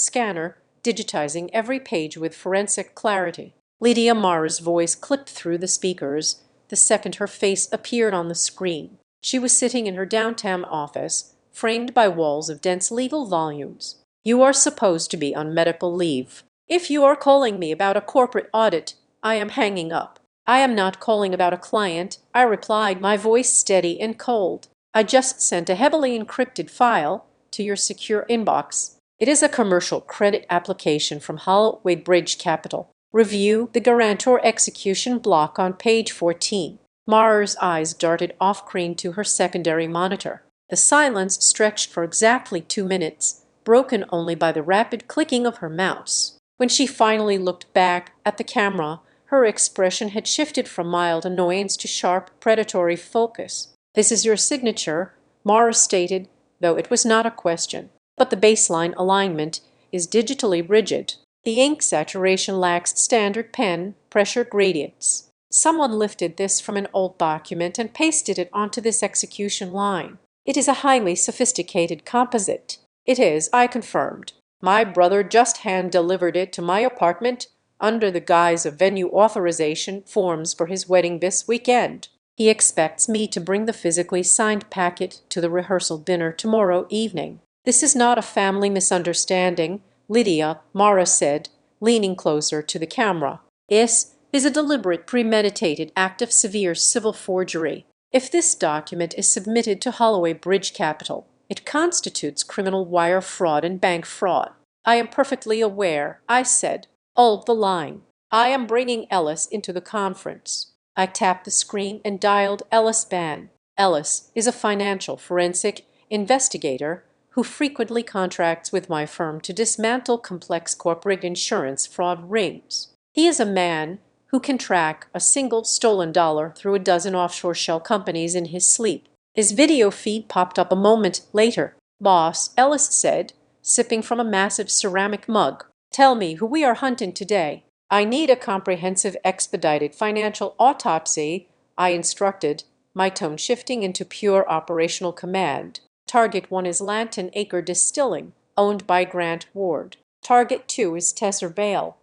scanner, digitizing every page with forensic clarity. Lydia Mara's voice clicked through the speakers the second her face appeared on the screen. She was sitting in her downtown office, framed by walls of dense legal volumes. "You are supposed to be on medical leave. If you are calling me about a corporate audit, I am hanging up." "I am not calling about a client," I replied, my voice steady and cold. "I just sent a heavily encrypted file to your secure inbox. It is a commercial credit application from Holloway Bridge Capital. Review the guarantor execution block on page 14. Mara's eyes darted off-screen to her secondary monitor. The silence stretched for exactly 2 minutes, broken only by the rapid clicking of her mouse. When she finally looked back at the camera, her expression had shifted from mild annoyance to sharp, predatory focus. "This is your signature," Mara stated, though it was not a question. "But the baseline alignment is digitally rigid. The ink saturation lacks standard pen pressure gradients. Someone lifted this from an old document and pasted it onto this execution line. It is a highly sophisticated composite." "It is," I confirmed. "My brother just hand-delivered it to my apartment under the guise of venue authorization forms for his wedding this weekend. He expects me to bring the physically signed packet to the rehearsal dinner tomorrow evening." "This is not a family misunderstanding," Lydia Mara said, leaning closer to the camera. "This is a deliberate, premeditated act of severe civil forgery. If this document is submitted to Holloway Bridge Capital, it constitutes criminal wire fraud and bank fraud." "I am perfectly aware," I said. "Hold the line. I am bringing Ellis into the conference." I tapped the screen and dialed Ellis Ban. Ellis is a financial forensic investigator who frequently contracts with my firm to dismantle complex corporate insurance fraud rings. He is a man who can track a single stolen dollar through a dozen offshore shell companies in his sleep. His video feed popped up a moment later. "Boss," Ellis said, sipping from a massive ceramic mug, "tell me who we are hunting today." "I need a comprehensive, expedited financial autopsy," I instructed, my tone shifting into pure operational command. "Target 1 is Lanton Acre Distilling, owned by Grant Ward. Target 2 is Tesser Bale,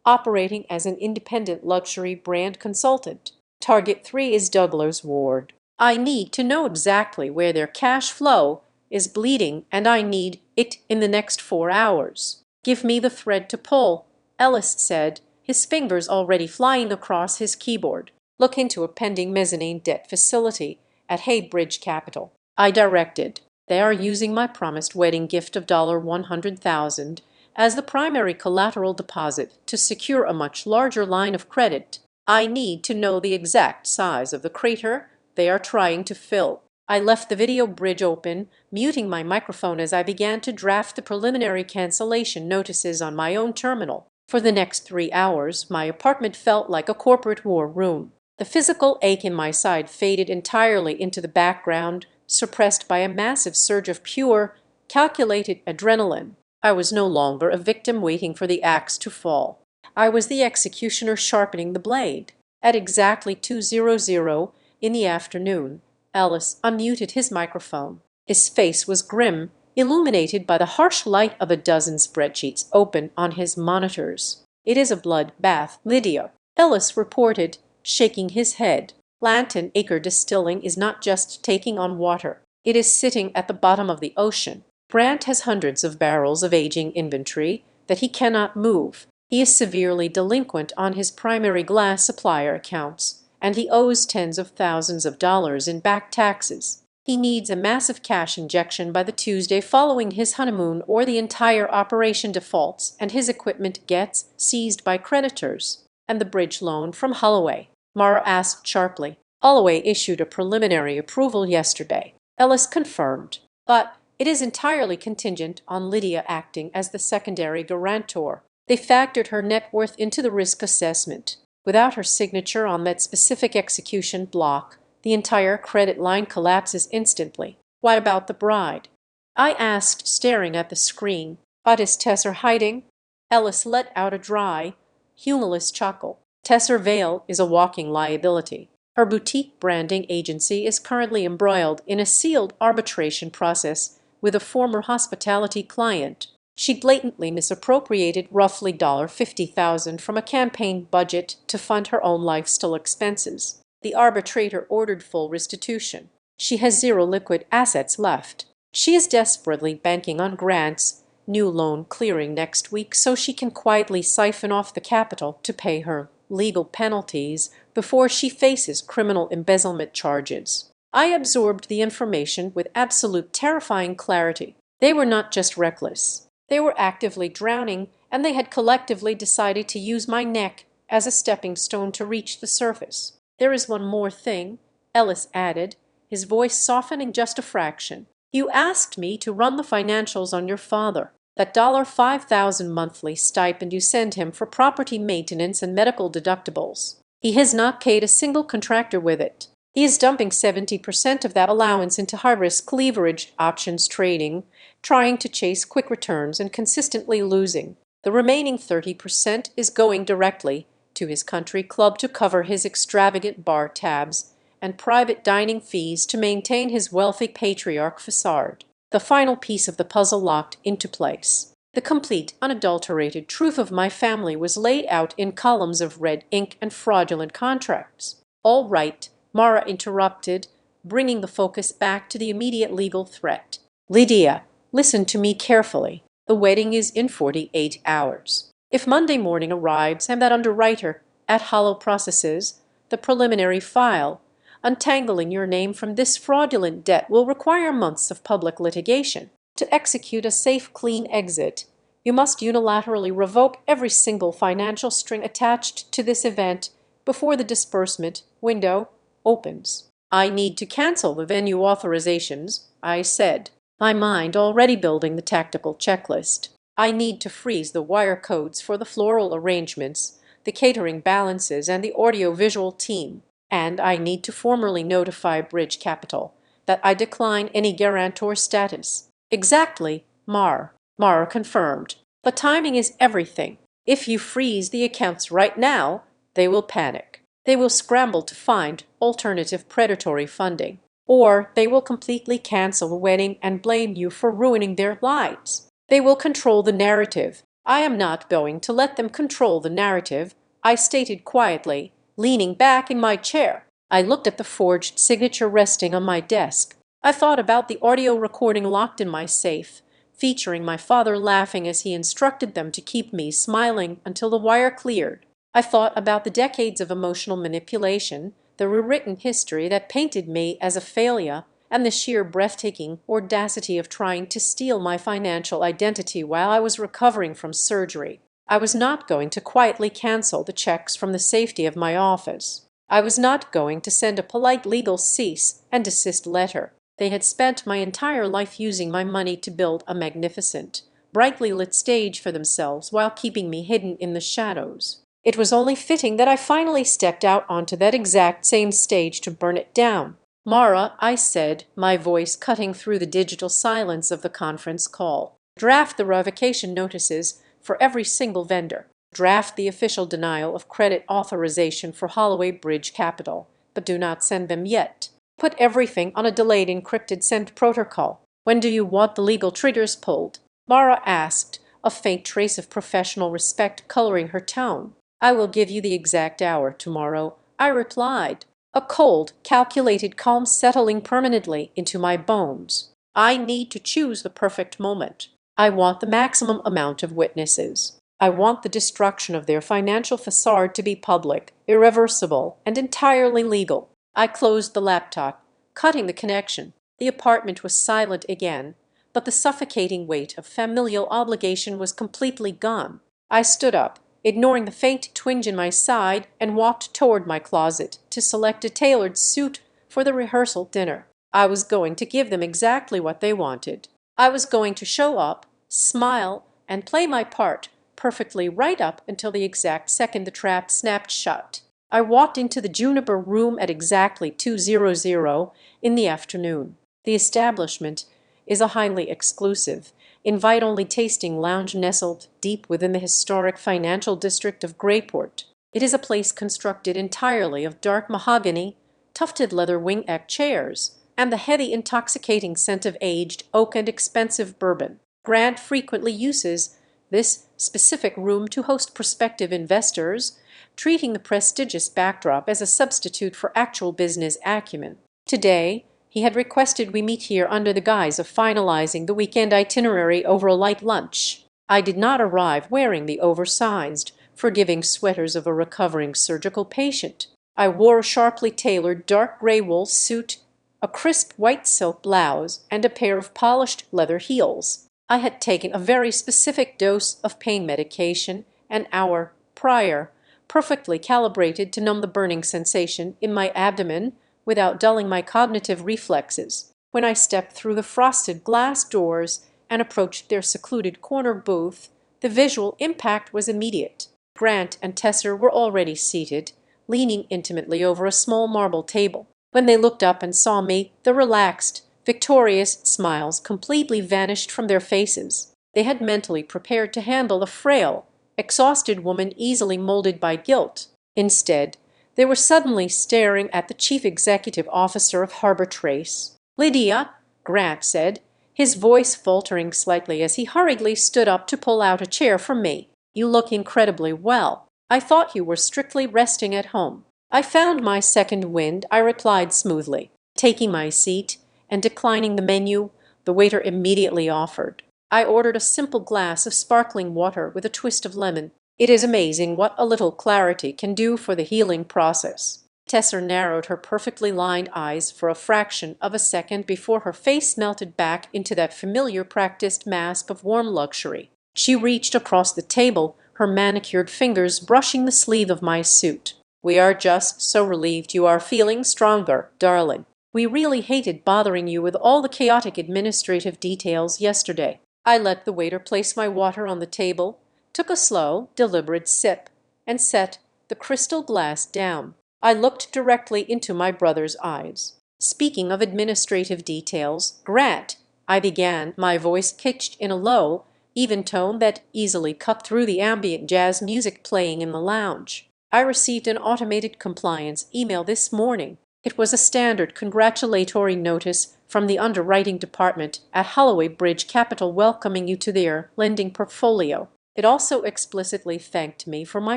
operating as an independent luxury brand consultant. Target 3 is Douglas Ward. I need to know exactly where their cash flow is bleeding, and I need it in the next 4 hours." "Give me the thread to pull," Ellis said, his fingers already flying across his keyboard. "Look into a pending mezzanine debt facility at Hay Bridge Capital," I directed. "They are using my promised wedding gift of $100,000 as the primary collateral deposit to secure a much larger line of credit. I need to know the exact size of the crater they are trying to fill." I left the video bridge open, muting my microphone as I began to draft the preliminary cancellation notices on my own terminal. For the next 3 hours, my apartment felt like a corporate war room. The physical ache in my side faded entirely into the background, suppressed by a massive surge of pure, calculated adrenaline. I was no longer a victim waiting for the axe to fall. I was the executioner sharpening the blade. At exactly 2:00 in the afternoon, Ellis unmuted his microphone. His face was grim, illuminated by the harsh light of a dozen spreadsheets open on his monitors. "It is a blood bath, Lydia," Ellis reported, shaking his head. "Lanton Acre Distilling is not just taking on water. It is sitting at the bottom of the ocean. Brant has hundreds of barrels of aging inventory that he cannot move. He is severely delinquent on his primary glass supplier accounts, and he owes tens of thousands of dollars in back taxes. He needs a massive cash injection by the Tuesday following his honeymoon, or the entire operation defaults and his equipment gets seized by creditors." "And the bridge loan from Holloway?" Mara asked sharply. "Holloway issued a preliminary approval yesterday," Ellis confirmed. "But it is entirely contingent on Lydia acting as the secondary guarantor. They factored her net worth into the risk assessment. Without her signature on that specific execution block, the entire credit line collapses instantly." "What about the bride?" I asked, staring at the screen. "What is Tesser hiding?" Ellis let out a dry, humorless chuckle. "Tesser Vale is a walking liability. Her boutique branding agency is currently embroiled in a sealed arbitration process with a former hospitality client. She blatantly misappropriated roughly $50,000 from a campaign budget to fund her own lifestyle expenses. The arbitrator ordered full restitution. She has zero liquid assets left. She is desperately banking on Grant's new loan clearing next week so she can quietly siphon off the capital to pay her legal penalties before she faces criminal embezzlement charges." I absorbed the information with absolute terrifying clarity. They were not just reckless. They were actively drowning, and they had collectively decided to use my neck as a stepping stone to reach the surface. "There is one more thing," Ellis added, his voice softening just a fraction. "You asked me to run the financials on your father. That $5,000 monthly stipend you send him for property maintenance and medical deductibles. He has not paid a single contractor with it. He is dumping 70% of that allowance into high-risk leverage options trading, trying to chase quick returns and consistently losing. The remaining 30% is going directly to his country club to cover his extravagant bar tabs and private dining fees to maintain his wealthy patriarch facade." The final piece of the puzzle locked into place. The complete, unadulterated truth of my family was laid out in columns of red ink and fraudulent contracts. "All right," Mara interrupted, bringing the focus back to the immediate legal threat. "Lydia, listen to me carefully. The wedding is in 48 hours. If Monday morning arrives and that underwriter at Hollow processes the preliminary file, untangling your name from this fraudulent debt will require months of public litigation. To execute a safe, clean exit, you must unilaterally revoke every single financial string attached to this event before the disbursement window opens." "I need to cancel the venue authorizations," I said, my mind already building the tactical checklist. "I need to freeze the wire codes for the floral arrangements, the catering balances, and the audio-visual team. And I need to formally notify Bridge Capital that I decline any guarantor status." "Exactly, Mara confirmed. "But timing is everything. If you freeze the accounts right now, they will panic. They will scramble to find alternative predatory funding. Or they will completely cancel the wedding and blame you for ruining their lives. They will control the narrative. I am not going to let them control the narrative," I stated quietly, leaning back in my chair. I looked at the forged signature resting on my desk. I thought about the audio recording locked in my safe, featuring my father laughing as he instructed them to keep me smiling until the wire cleared. I thought about the decades of emotional manipulation, the rewritten history that painted me as a failure, and the sheer breathtaking audacity of trying to steal my financial identity while I was recovering from surgery. I was not going to quietly cancel the checks from the safety of my office. I was not going to send a polite legal cease and desist letter. They had spent my entire life using my money to build a magnificent, brightly lit stage for themselves while keeping me hidden in the shadows. It was only fitting that I finally stepped out onto that exact same stage to burn it down. "Mara," I said, my voice cutting through the digital silence of the conference call, "draft the revocation notices for every single vendor. Draft the official denial of credit authorization for Holloway Bridge Capital, but do not send them yet. Put everything on a delayed encrypted send protocol. When do you want the legal triggers pulled?" Mara asked, a faint trace of professional respect coloring her tone. "I will give you the exact hour tomorrow," I replied, a cold, calculated calm settling permanently into my bones. "I need to choose the perfect moment. I want the maximum amount of witnesses. I want the destruction of their financial facade to be public, irreversible, and entirely legal." I closed the laptop, cutting the connection. The apartment was silent again, but the suffocating weight of familial obligation was completely gone. I stood up, ignoring the faint twinge in my side, and walked toward my closet to select a tailored suit for the rehearsal dinner. I was going to give them exactly what they wanted. I was going to show up, smile, and play my part perfectly right up until the exact second the trap snapped shut. I walked into the Juniper Room at exactly 2:00 in the afternoon. The establishment is a highly exclusive, invite-only tasting lounge nestled deep within the historic financial district of Greyport. It is a place constructed entirely of dark mahogany, tufted leather wing-back chairs, and the heavy, intoxicating scent of aged oak and expensive bourbon. Grant frequently uses this specific room to host prospective investors, treating the prestigious backdrop as a substitute for actual business acumen. Today, he had requested we meet here under the guise of finalizing the weekend itinerary over a light lunch. I did not arrive wearing the oversized, forgiving sweaters of a recovering surgical patient. I wore a sharply tailored dark gray wool suit, a crisp white silk blouse, and a pair of polished leather heels. I had taken a very specific dose of pain medication an hour prior, perfectly calibrated to numb the burning sensation in my abdomen without dulling my cognitive reflexes. When I stepped through the frosted glass doors and approached their secluded corner booth, the visual impact was immediate. Grant and Tesser were already seated, leaning intimately over a small marble table. When they looked up and saw me, the relaxed, victorious smiles completely vanished from their faces. They had mentally prepared to handle a frail, exhausted woman easily molded by guilt. Instead, they were suddenly staring at the chief executive officer of Harbor Trace. "Lydia," Grant said, his voice faltering slightly as he hurriedly stood up to pull out a chair for me. "You look incredibly well. I thought you were strictly resting at home." "I found my second wind," I replied smoothly, taking my seat and declining the menu the waiter immediately offered. I ordered a simple glass of sparkling water with a twist of lemon. It is amazing what a little clarity can do for the healing process. Tesser narrowed her perfectly lined eyes for a fraction of a second before her face melted back into that familiar practiced mask of warm luxury. She reached across the table, her manicured fingers brushing the sleeve of my suit. "We are just so relieved you are feeling stronger, darling. We really hated bothering you with all the chaotic administrative details yesterday." I let the waiter place my water on the table, took a slow, deliberate sip, and set the crystal glass down. I looked directly into my brother's eyes. "Speaking of administrative details, Grant," I began, my voice pitched in a low, even tone that easily cut through the ambient jazz music playing in the lounge. "I received an automated compliance email this morning. It was a standard congratulatory notice from the underwriting department at Holloway Bridge Capital welcoming you to their lending portfolio. It also explicitly thanked me for my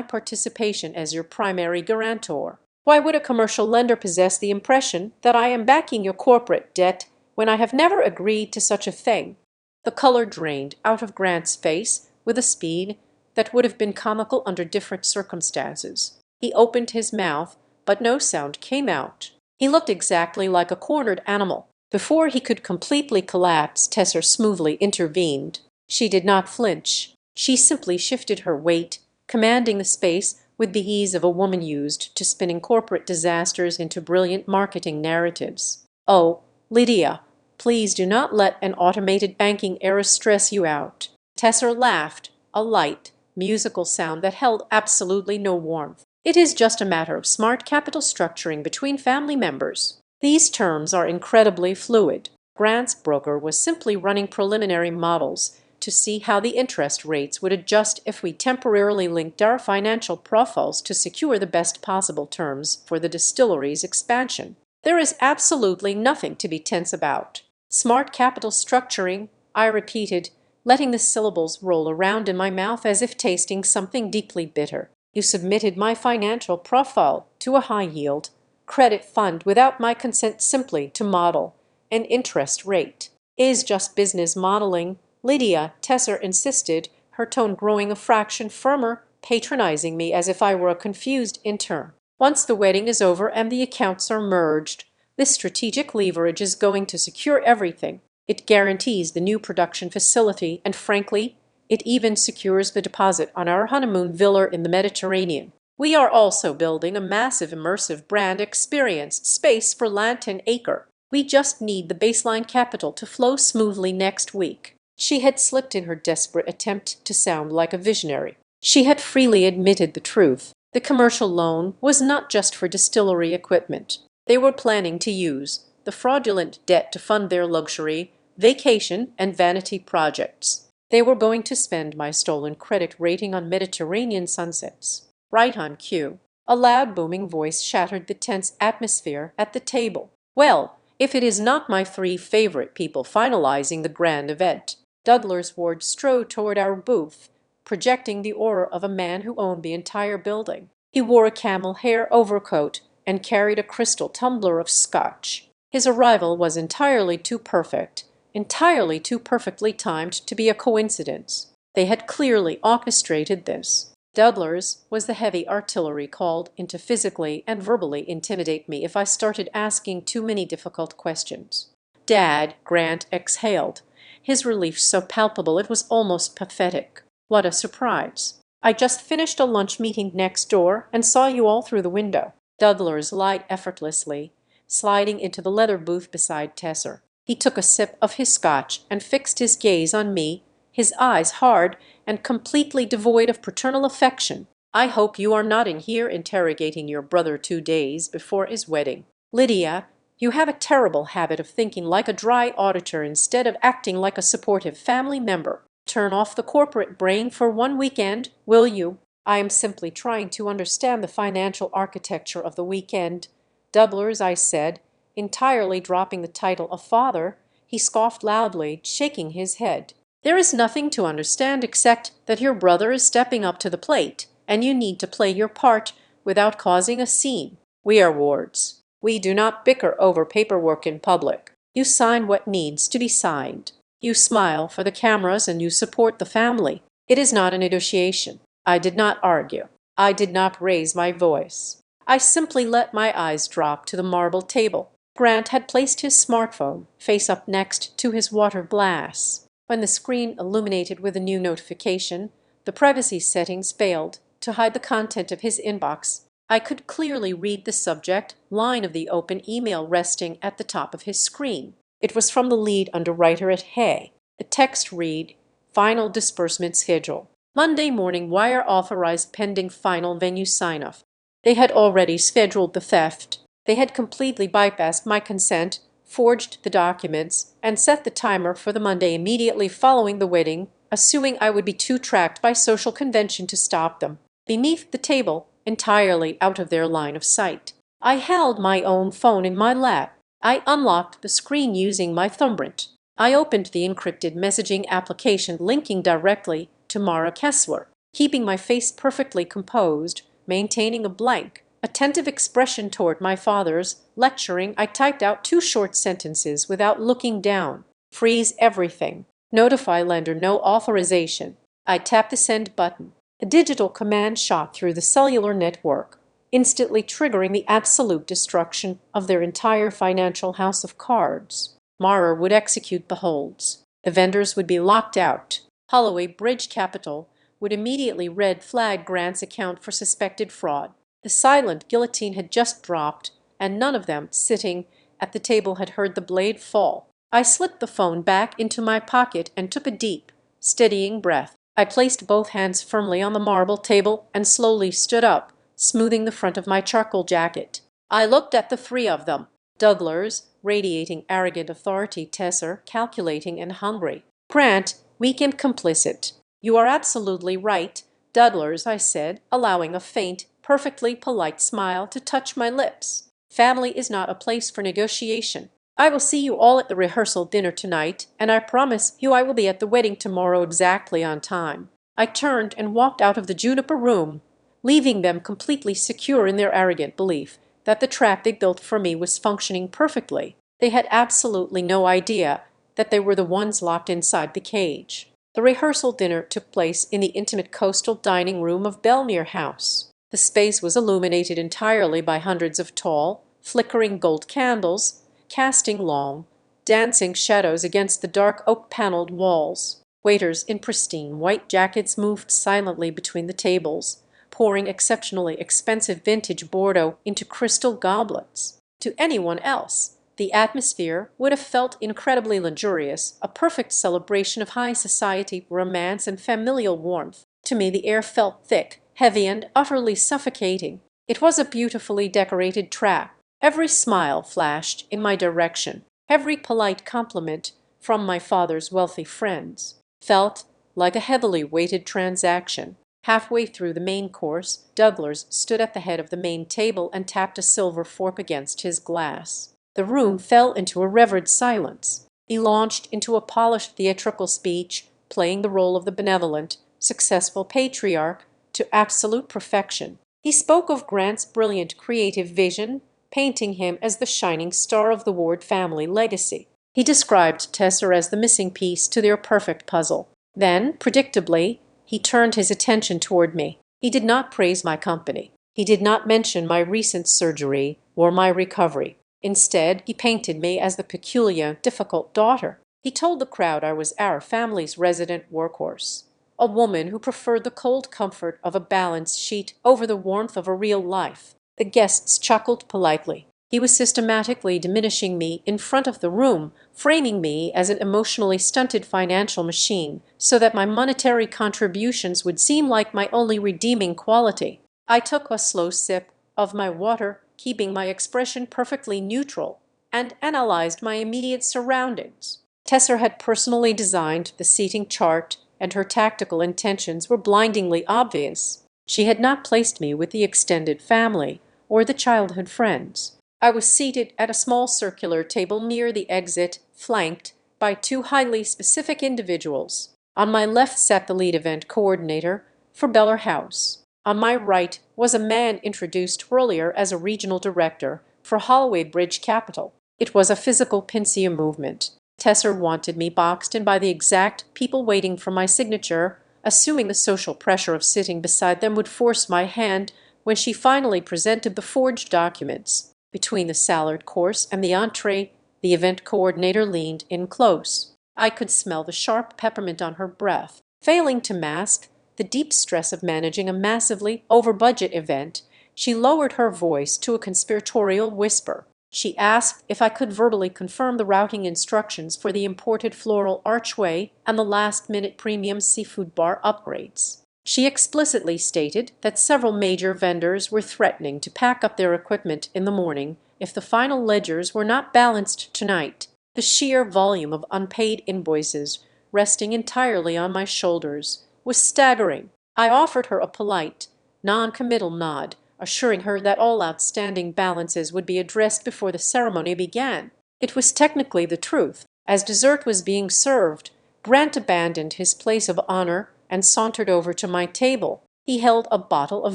participation as your primary guarantor. Why would a commercial lender possess the impression that I am backing your corporate debt when I have never agreed to such a thing?" The color drained out of Grant's face with a speed that would have been comical under different circumstances. He opened his mouth, but no sound came out. He looked exactly like a cornered animal. Before he could completely collapse, Tesser smoothly intervened. She did not flinch. She simply shifted her weight, commanding the space with the ease of a woman used to spinning corporate disasters into brilliant marketing narratives. "Oh, Lydia, please do not let an automated banking error stress you out. Tesser laughed, a light, musical sound that held absolutely no warmth. It is just a matter of smart capital structuring between family members. These terms are incredibly fluid. Grant's broker was simply running preliminary models to see how the interest rates would adjust if we temporarily linked our financial profiles to secure the best possible terms for the distillery's expansion. There is absolutely nothing to be tense about. Smart capital structuring, I repeated, letting the syllables roll around in my mouth as if tasting something deeply bitter. You submitted my financial profile to a high-yield credit fund without my consent simply to model an interest rate. Is just business modeling, Lydia, Tesser insisted, her tone growing a fraction firmer, patronizing me as if I were a confused intern. Once the wedding is over and the accounts are merged, this strategic leverage is going to secure everything. It guarantees the new production facility and, frankly, it even secures the deposit on our honeymoon villa in the Mediterranean. We are also building a massive immersive brand experience space for Lantern Acre. We just need the baseline capital to flow smoothly next week. She had slipped in her desperate attempt to sound like a visionary. She had freely admitted the truth. The commercial loan was not just for distillery equipment. They were planning to use the fraudulent debt to fund their luxury, vacation, and vanity projects. They were going to spend my stolen credit rating on Mediterranean sunsets. Right on cue. A loud booming voice shattered the tense atmosphere at the table. Well, if it is not my three favorite people finalizing the grand event. Douglas Ward strode toward our booth, projecting the aura of a man who owned the entire building. He wore a camel hair overcoat and carried a crystal tumbler of scotch. His arrival was entirely too perfect, entirely too perfectly timed to be a coincidence. They had clearly orchestrated this. Douglas was the heavy artillery called in to physically and verbally intimidate me if I started asking too many difficult questions. "Dad," Grant exhaled, his relief so palpable it was almost pathetic. "What a surprise. I just finished a lunch meeting next door and saw you all through the window." Douglas lied effortlessly, sliding into the leather booth beside Tesser. He took a sip of his scotch and fixed his gaze on me, his eyes hard and completely devoid of paternal affection. "I hope you are not in here interrogating your brother 2 days before his wedding. Lydia, you have a terrible habit of thinking like a dry auditor instead of acting like a supportive family member. Turn off the corporate brain for one weekend, will you?" "I am simply trying to understand the financial architecture of the weekend, Douglas," I said, entirely dropping the title of father. He scoffed loudly, shaking his head. "There is nothing to understand except that your brother is stepping up to the plate, and you need to play your part without causing a scene. We are wards. We do not bicker over paperwork in public. You sign what needs to be signed. You smile for the cameras and you support the family. It is not a negotiation." I did not argue. I did not raise my voice. I simply let my eyes drop to the marble table. Grant had placed his smartphone face up next to his water glass. When the screen illuminated with a new notification, the privacy settings failed to hide the content of his inbox. I could clearly read the subject line of the open email resting at the top of his screen. It was from the lead underwriter at Hay. The text read, "Final disbursement schedule. Monday morning wire authorized pending final venue sign-off." They had already scheduled the theft. They had completely bypassed my consent, forged the documents, and set the timer for the Monday immediately following the wedding, assuming I would be too tracked by social convention to stop them. Beneath the table, entirely out of their line of sight, I held my own phone in my lap. I unlocked the screen using my thumbprint. I opened the encrypted messaging application linking directly to Mara Kessler, keeping my face perfectly composed, maintaining a blank, attentive expression toward my father's lecturing. I typed out 2 short sentences without looking down. "Freeze everything. Notify lender no authorization." I tapped the send button. A digital command shot through the cellular network, instantly triggering the absolute destruction of their entire financial house of cards. Mara would execute the holds. The vendors would be locked out. Holloway Bridge Capital would immediately red flag Grant's account for suspected fraud. The silent guillotine had just dropped, and none of them sitting at the table had heard the blade fall. I slipped the phone back into my pocket and took a deep, steadying breath. I placed both hands firmly on the marble table and slowly stood up, smoothing the front of my charcoal jacket. I looked at the three of them. Douglas, radiating arrogant authority; Tesser, calculating and hungry; Grant, weak and complicit. "You are absolutely right, Douglas," I said, allowing a faint, perfectly polite smile to touch my lips. "Family is not a place for negotiation. I will see you all at the rehearsal dinner tonight, and I promise you I will be at the wedding tomorrow exactly on time." I turned and walked out of the Juniper room, leaving them completely secure in their arrogant belief that the trap they built for me was functioning perfectly. They had absolutely no idea that they were the ones locked inside the cage. The rehearsal dinner took place in the intimate coastal dining room of Belmere House. The space was illuminated entirely by hundreds of tall, flickering gold candles, casting long, dancing shadows against the dark oak-paneled walls. Waiters in pristine white jackets moved silently between the tables, pouring exceptionally expensive vintage Bordeaux into crystal goblets. To anyone else, the atmosphere would have felt incredibly luxurious, a perfect celebration of high society, romance, and familial warmth. To me the air felt thick, heavy, and utterly suffocating. It was a beautifully decorated trap. Every smile flashed in my direction, every polite compliment from my father's wealthy friends felt like a heavily weighted transaction. Halfway through the main course, Douglas stood at the head of the main table and tapped a silver fork against his glass. The room fell into a revered silence. He launched into a polished theatrical speech, playing the role of the benevolent, successful patriarch to absolute perfection. He spoke of Grant's brilliant creative vision, painting him as the shining star of the Ward family legacy. He described Tesser as the missing piece to their perfect puzzle. Then, predictably, he turned his attention toward me. He did not praise my company. He did not mention my recent surgery or my recovery. Instead, he painted me as the peculiar, difficult daughter. He told the crowd I was our family's resident workhorse, a woman who preferred the cold comfort of a balance sheet over the warmth of a real life. The guests chuckled politely. He was systematically diminishing me in front of the room, framing me as an emotionally stunted financial machine so that my monetary contributions would seem like my only redeeming quality. I took a slow sip of my water, keeping my expression perfectly neutral, and analyzed my immediate surroundings. Tesser had personally designed the seating chart, and her tactical intentions were blindingly obvious. She had not placed me with the extended family or the childhood friends. I was seated at a small circular table near the exit, flanked by two highly specific individuals. On my left sat the lead event coordinator for Beller House. On my right was a man introduced earlier as a regional director for Holloway Bridge Capital. It was a physical pincer movement. Tesser wanted me boxed in by the exact people waiting for my signature, assuming the social pressure of sitting beside them would force my hand when she finally presented the forged documents. Between the salad course and the entree, the event coordinator leaned in close. I could smell the sharp peppermint on her breath. Failing to mask the deep stress of managing a massively over-budget event, she lowered her voice to a conspiratorial whisper. She asked if I could verbally confirm the routing instructions for the imported floral archway and the last-minute premium seafood bar upgrades. She explicitly stated that several major vendors were threatening to pack up their equipment in the morning if the final ledgers were not balanced tonight. The sheer volume of unpaid invoices resting entirely on my shoulders was staggering. I offered her a polite, non-committal nod, assuring her that all outstanding balances would be addressed before the ceremony began. It was technically the truth. As dessert was being served, Grant abandoned his place of honor and sauntered over to my table. He held a bottle of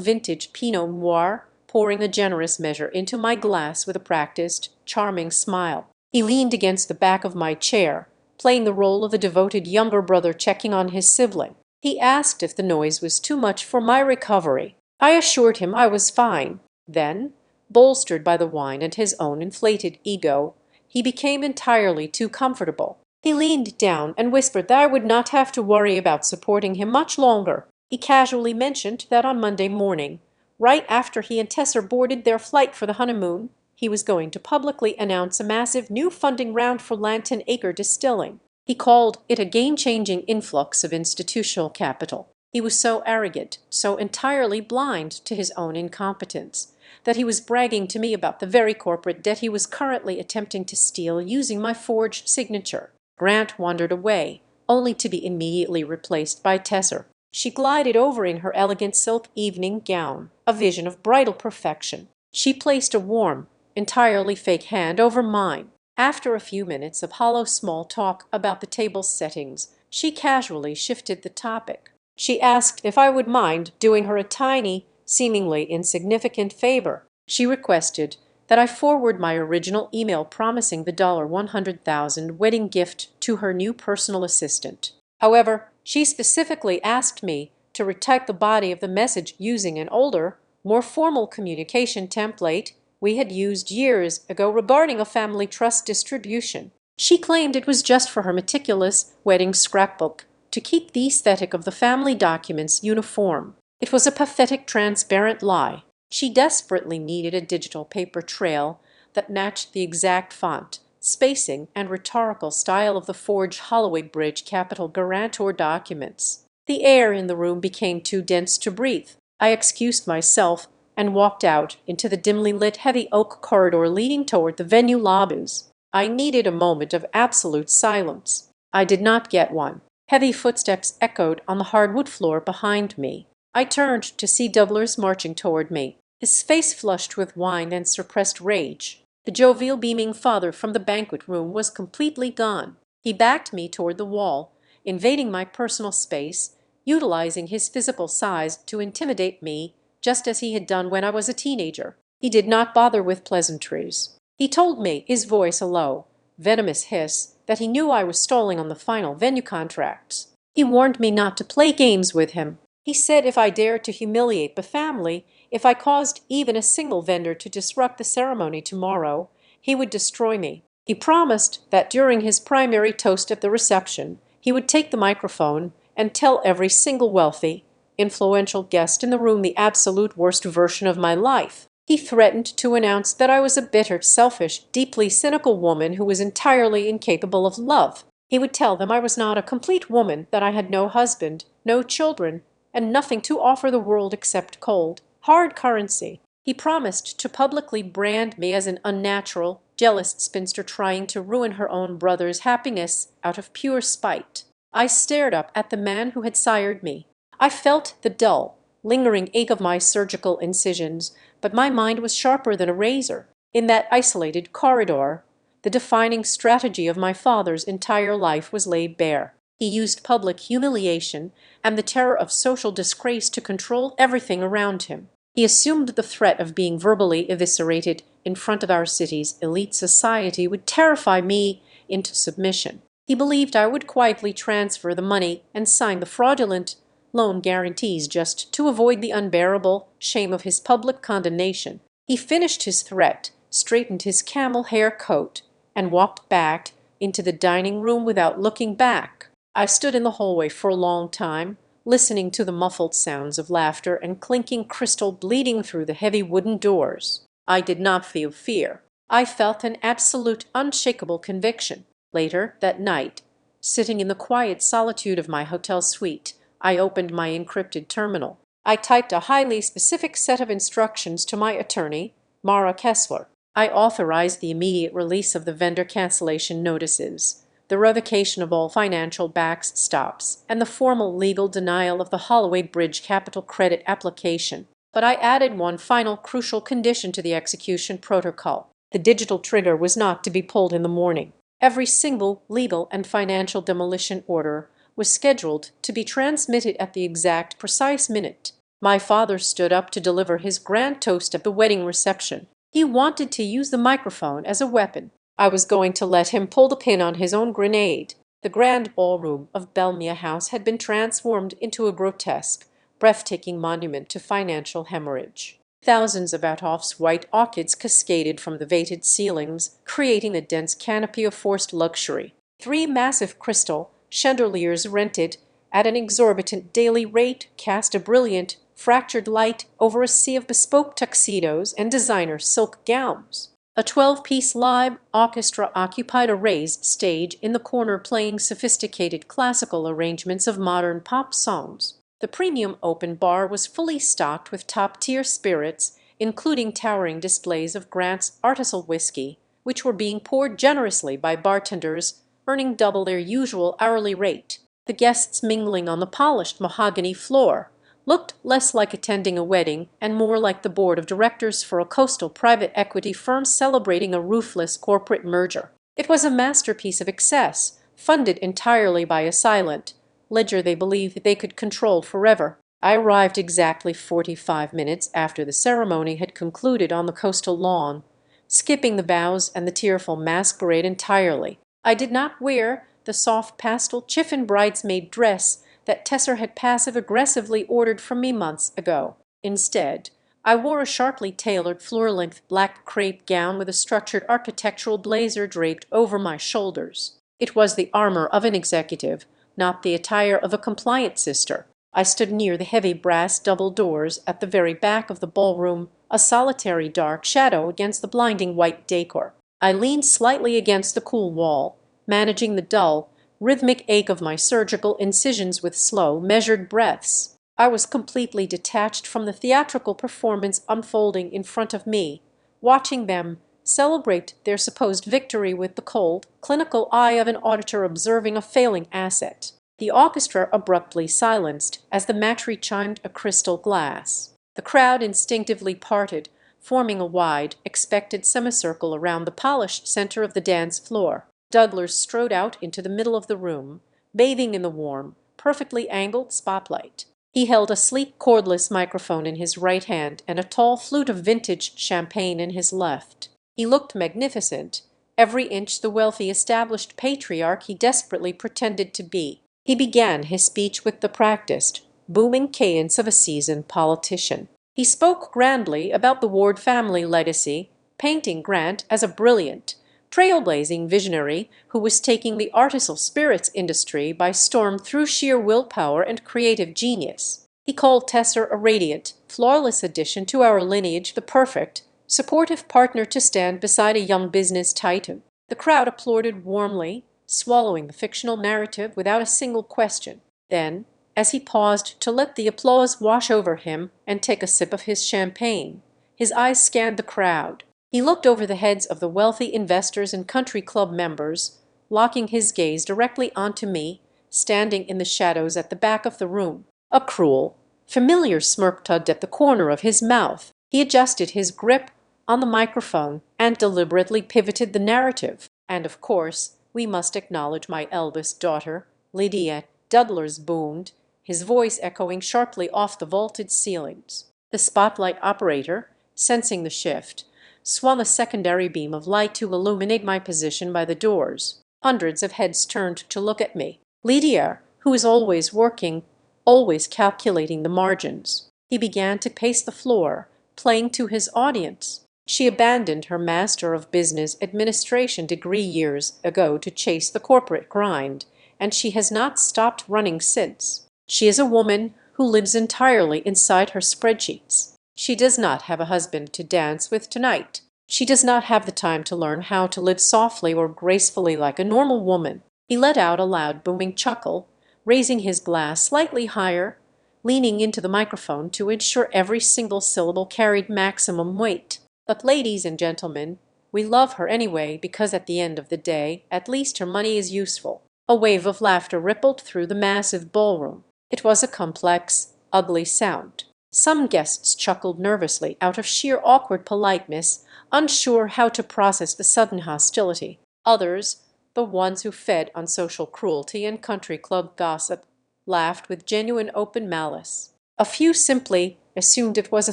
vintage Pinot Noir, pouring a generous measure into my glass with a practiced, charming smile. He leaned against the back of my chair, playing the role of the devoted younger brother checking on his sibling. He asked if the noise was too much for my recovery. I assured him I was fine. Then, bolstered by the wine and his own inflated ego, he became entirely too comfortable. He leaned down and whispered that I would not have to worry about supporting him much longer. He casually mentioned that on Monday morning, right after he and Tesser boarded their flight for the honeymoon, he was going to publicly announce a massive new funding round for Lantern Acre Distilling. He called it a game-changing influx of institutional capital. He was so arrogant, so entirely blind to his own incompetence, that he was bragging to me about the very corporate debt he was currently attempting to steal using my forged signature. Grant wandered away, only to be immediately replaced by Tesser. She glided over in her elegant silk evening gown, a vision of bridal perfection. She placed a warm, entirely fake hand over mine. After a few minutes of hollow small talk about the table's settings, she casually shifted the topic. She asked if I would mind doing her a tiny, seemingly insignificant favor. She requested that I forward my original email promising the $100,000 wedding gift to her new personal assistant. However, she specifically asked me to retype the body of the message using an older, more formal communication template we had used years ago regarding a family trust distribution. She claimed it was just for her meticulous wedding scrapbook to keep the aesthetic of the family documents uniform. It was a pathetic, transparent lie. She desperately needed a digital paper trail that matched the exact font, spacing, and rhetorical style of the forged Holloway Bridge Capital guarantor documents. The air in the room became too dense to breathe. I excused myself and walked out into the dimly lit heavy oak corridor leading toward the venue lobbies. I needed a moment of absolute silence. I did not get one. Heavy footsteps echoed on the hardwood floor behind me. I turned to see Doublers marching toward me, his face flushed with wine and suppressed rage. The jovial, beaming father from the banquet room was completely gone. He backed me toward the wall, invading my personal space, utilizing his physical size to intimidate me, just as he had done when I was a teenager. He did not bother with pleasantries. He told me, his voice a low, venomous hiss, that he knew I was stalling on the final venue contracts. He warned me not to play games with him. He said if I dared to humiliate the family, if I caused even a single vendor to disrupt the ceremony tomorrow, he would destroy me. He promised that during his primary toast at the reception, he would take the microphone and tell every single wealthy, influential guest in the room the absolute worst version of my life. He threatened to announce that I was a bitter, selfish, deeply cynical woman who was entirely incapable of love. He would tell them I was not a complete woman, that I had no husband, no children, and nothing to offer the world except cold, hard currency. He promised to publicly brand me as an unnatural, jealous spinster trying to ruin her own brother's happiness out of pure spite. I stared up at the man who had sired me. I felt the dull, lingering ache of my surgical incisions, but my mind was sharper than a razor. In that isolated corridor, the defining strategy of my father's entire life was laid bare. He used public humiliation and the terror of social disgrace to control everything around him. He assumed the threat of being verbally eviscerated in front of our city's elite society would terrify me into submission. He believed I would quietly transfer the money and sign the fraudulent loan guarantees just to avoid the unbearable shame of his public condemnation. He finished his threat, straightened his camel hair coat, and walked back into the dining room without looking back. I stood in the hallway for a long time, listening to the muffled sounds of laughter and clinking crystal bleeding through the heavy wooden doors. I did not feel fear. I felt an absolute, unshakable conviction. Later that night, sitting in the quiet solitude of my hotel suite, I opened my encrypted terminal. I typed a highly specific set of instructions to my attorney, Mara Kessler. I authorized the immediate release of the vendor cancellation notices, the revocation of all financial backstops, and the formal legal denial of the Holloway Bridge Capital Credit application. But I added one final crucial condition to the execution protocol. The digital trigger was not to be pulled in the morning. Every single legal and financial demolition order was scheduled to be transmitted at the exact precise minute. My father stood up to deliver his grand toast at the wedding reception. He wanted to use the microphone as a weapon. I was going to let him pull the pin on his own grenade. The grand ballroom of Belmia House had been transformed into a grotesque, breathtaking monument to financial hemorrhage. Thousands of Atoff's white orchids cascaded from the vated ceilings, creating a dense canopy of forced luxury. 3 massive crystal chandeliers rented at an exorbitant daily rate cast a brilliant, fractured light over a sea of bespoke tuxedos and designer silk gowns. A 12-piece live orchestra occupied a raised stage in the corner playing sophisticated classical arrangements of modern pop songs. The premium open bar was fully stocked with top-tier spirits, including towering displays of Grant's artisanal whiskey, which were being poured generously by bartenders earning double their usual hourly rate. The guests mingling on the polished mahogany floor looked less like attending a wedding and more like the board of directors for a coastal private equity firm celebrating a ruthless corporate merger. It was a masterpiece of excess, funded entirely by a silent ledger they believed they could control forever. I arrived exactly 45 minutes after the ceremony had concluded on the coastal lawn, skipping the bows and the tearful masquerade entirely. I did not wear the soft pastel chiffon bridesmaid dress that Tesser had passive-aggressively ordered from me months ago. Instead, I wore a sharply tailored floor-length black crepe gown with a structured architectural blazer draped over my shoulders. It was the armor of an executive, not the attire of a compliant sister. I stood near the heavy brass double doors at the very back of the ballroom, a solitary dark shadow against the blinding white decor. I leaned slightly against the cool wall, managing the dull, rhythmic ache of my surgical incisions with slow, measured breaths. I was completely detached from the theatrical performance unfolding in front of me, watching them celebrate their supposed victory with the cold, clinical eye of an auditor observing a failing asset. The orchestra abruptly silenced as the matry chimed a crystal glass. The crowd instinctively parted, forming a wide, expected semicircle around the polished center of the dance floor. Douglas strode out into the middle of the room, bathing in the warm, perfectly angled spotlight. He held a sleek cordless microphone in his right hand and a tall flute of vintage champagne in his left. He looked magnificent, every inch the wealthy established patriarch he desperately pretended to be. He began his speech with the practiced, booming cadence of a seasoned politician. He spoke grandly about the Ward family legacy, painting Grant as a brilliant, trailblazing visionary who was taking the artisanal spirits industry by storm through sheer willpower and creative genius. He called Tesser a radiant, flawless addition to our lineage, the perfect, supportive partner to stand beside a young business titan. The crowd applauded warmly, swallowing the fictional narrative without a single question. Then, as he paused to let the applause wash over him and take a sip of his champagne, his eyes scanned the crowd. He looked over the heads of the wealthy investors and country club members, locking his gaze directly onto me, standing in the shadows at the back of the room. A cruel, familiar smirk tugged at the corner of his mouth. He adjusted his grip on the microphone and deliberately pivoted the narrative. And of course, we must acknowledge my eldest daughter, Lydia, Douglas boomed, his voice echoing sharply off the vaulted ceilings. The spotlight operator, sensing the shift, swung a secondary beam of light to illuminate my position by the doors. Hundreds of heads turned to look at me. Lydia, who is always working, always calculating the margins. He began to pace the floor, playing to his audience. She abandoned her Master of Business Administration degree years ago to chase the corporate grind, and she has not stopped running since. She is a woman who lives entirely inside her spreadsheets. She does not have a husband to dance with tonight. She does not have the time to learn how to live softly or gracefully like a normal woman. He let out a loud booming chuckle, raising his glass slightly higher, leaning into the microphone to ensure every single syllable carried maximum weight. But ladies and gentlemen, we love her anyway because at the end of the day, at least her money is useful. A wave of laughter rippled through the massive ballroom. It was a complex, ugly sound. Some guests chuckled nervously out of sheer awkward politeness, unsure how to process the sudden hostility. Others, the ones who fed on social cruelty and country club gossip, laughed with genuine open malice. A few simply assumed it was a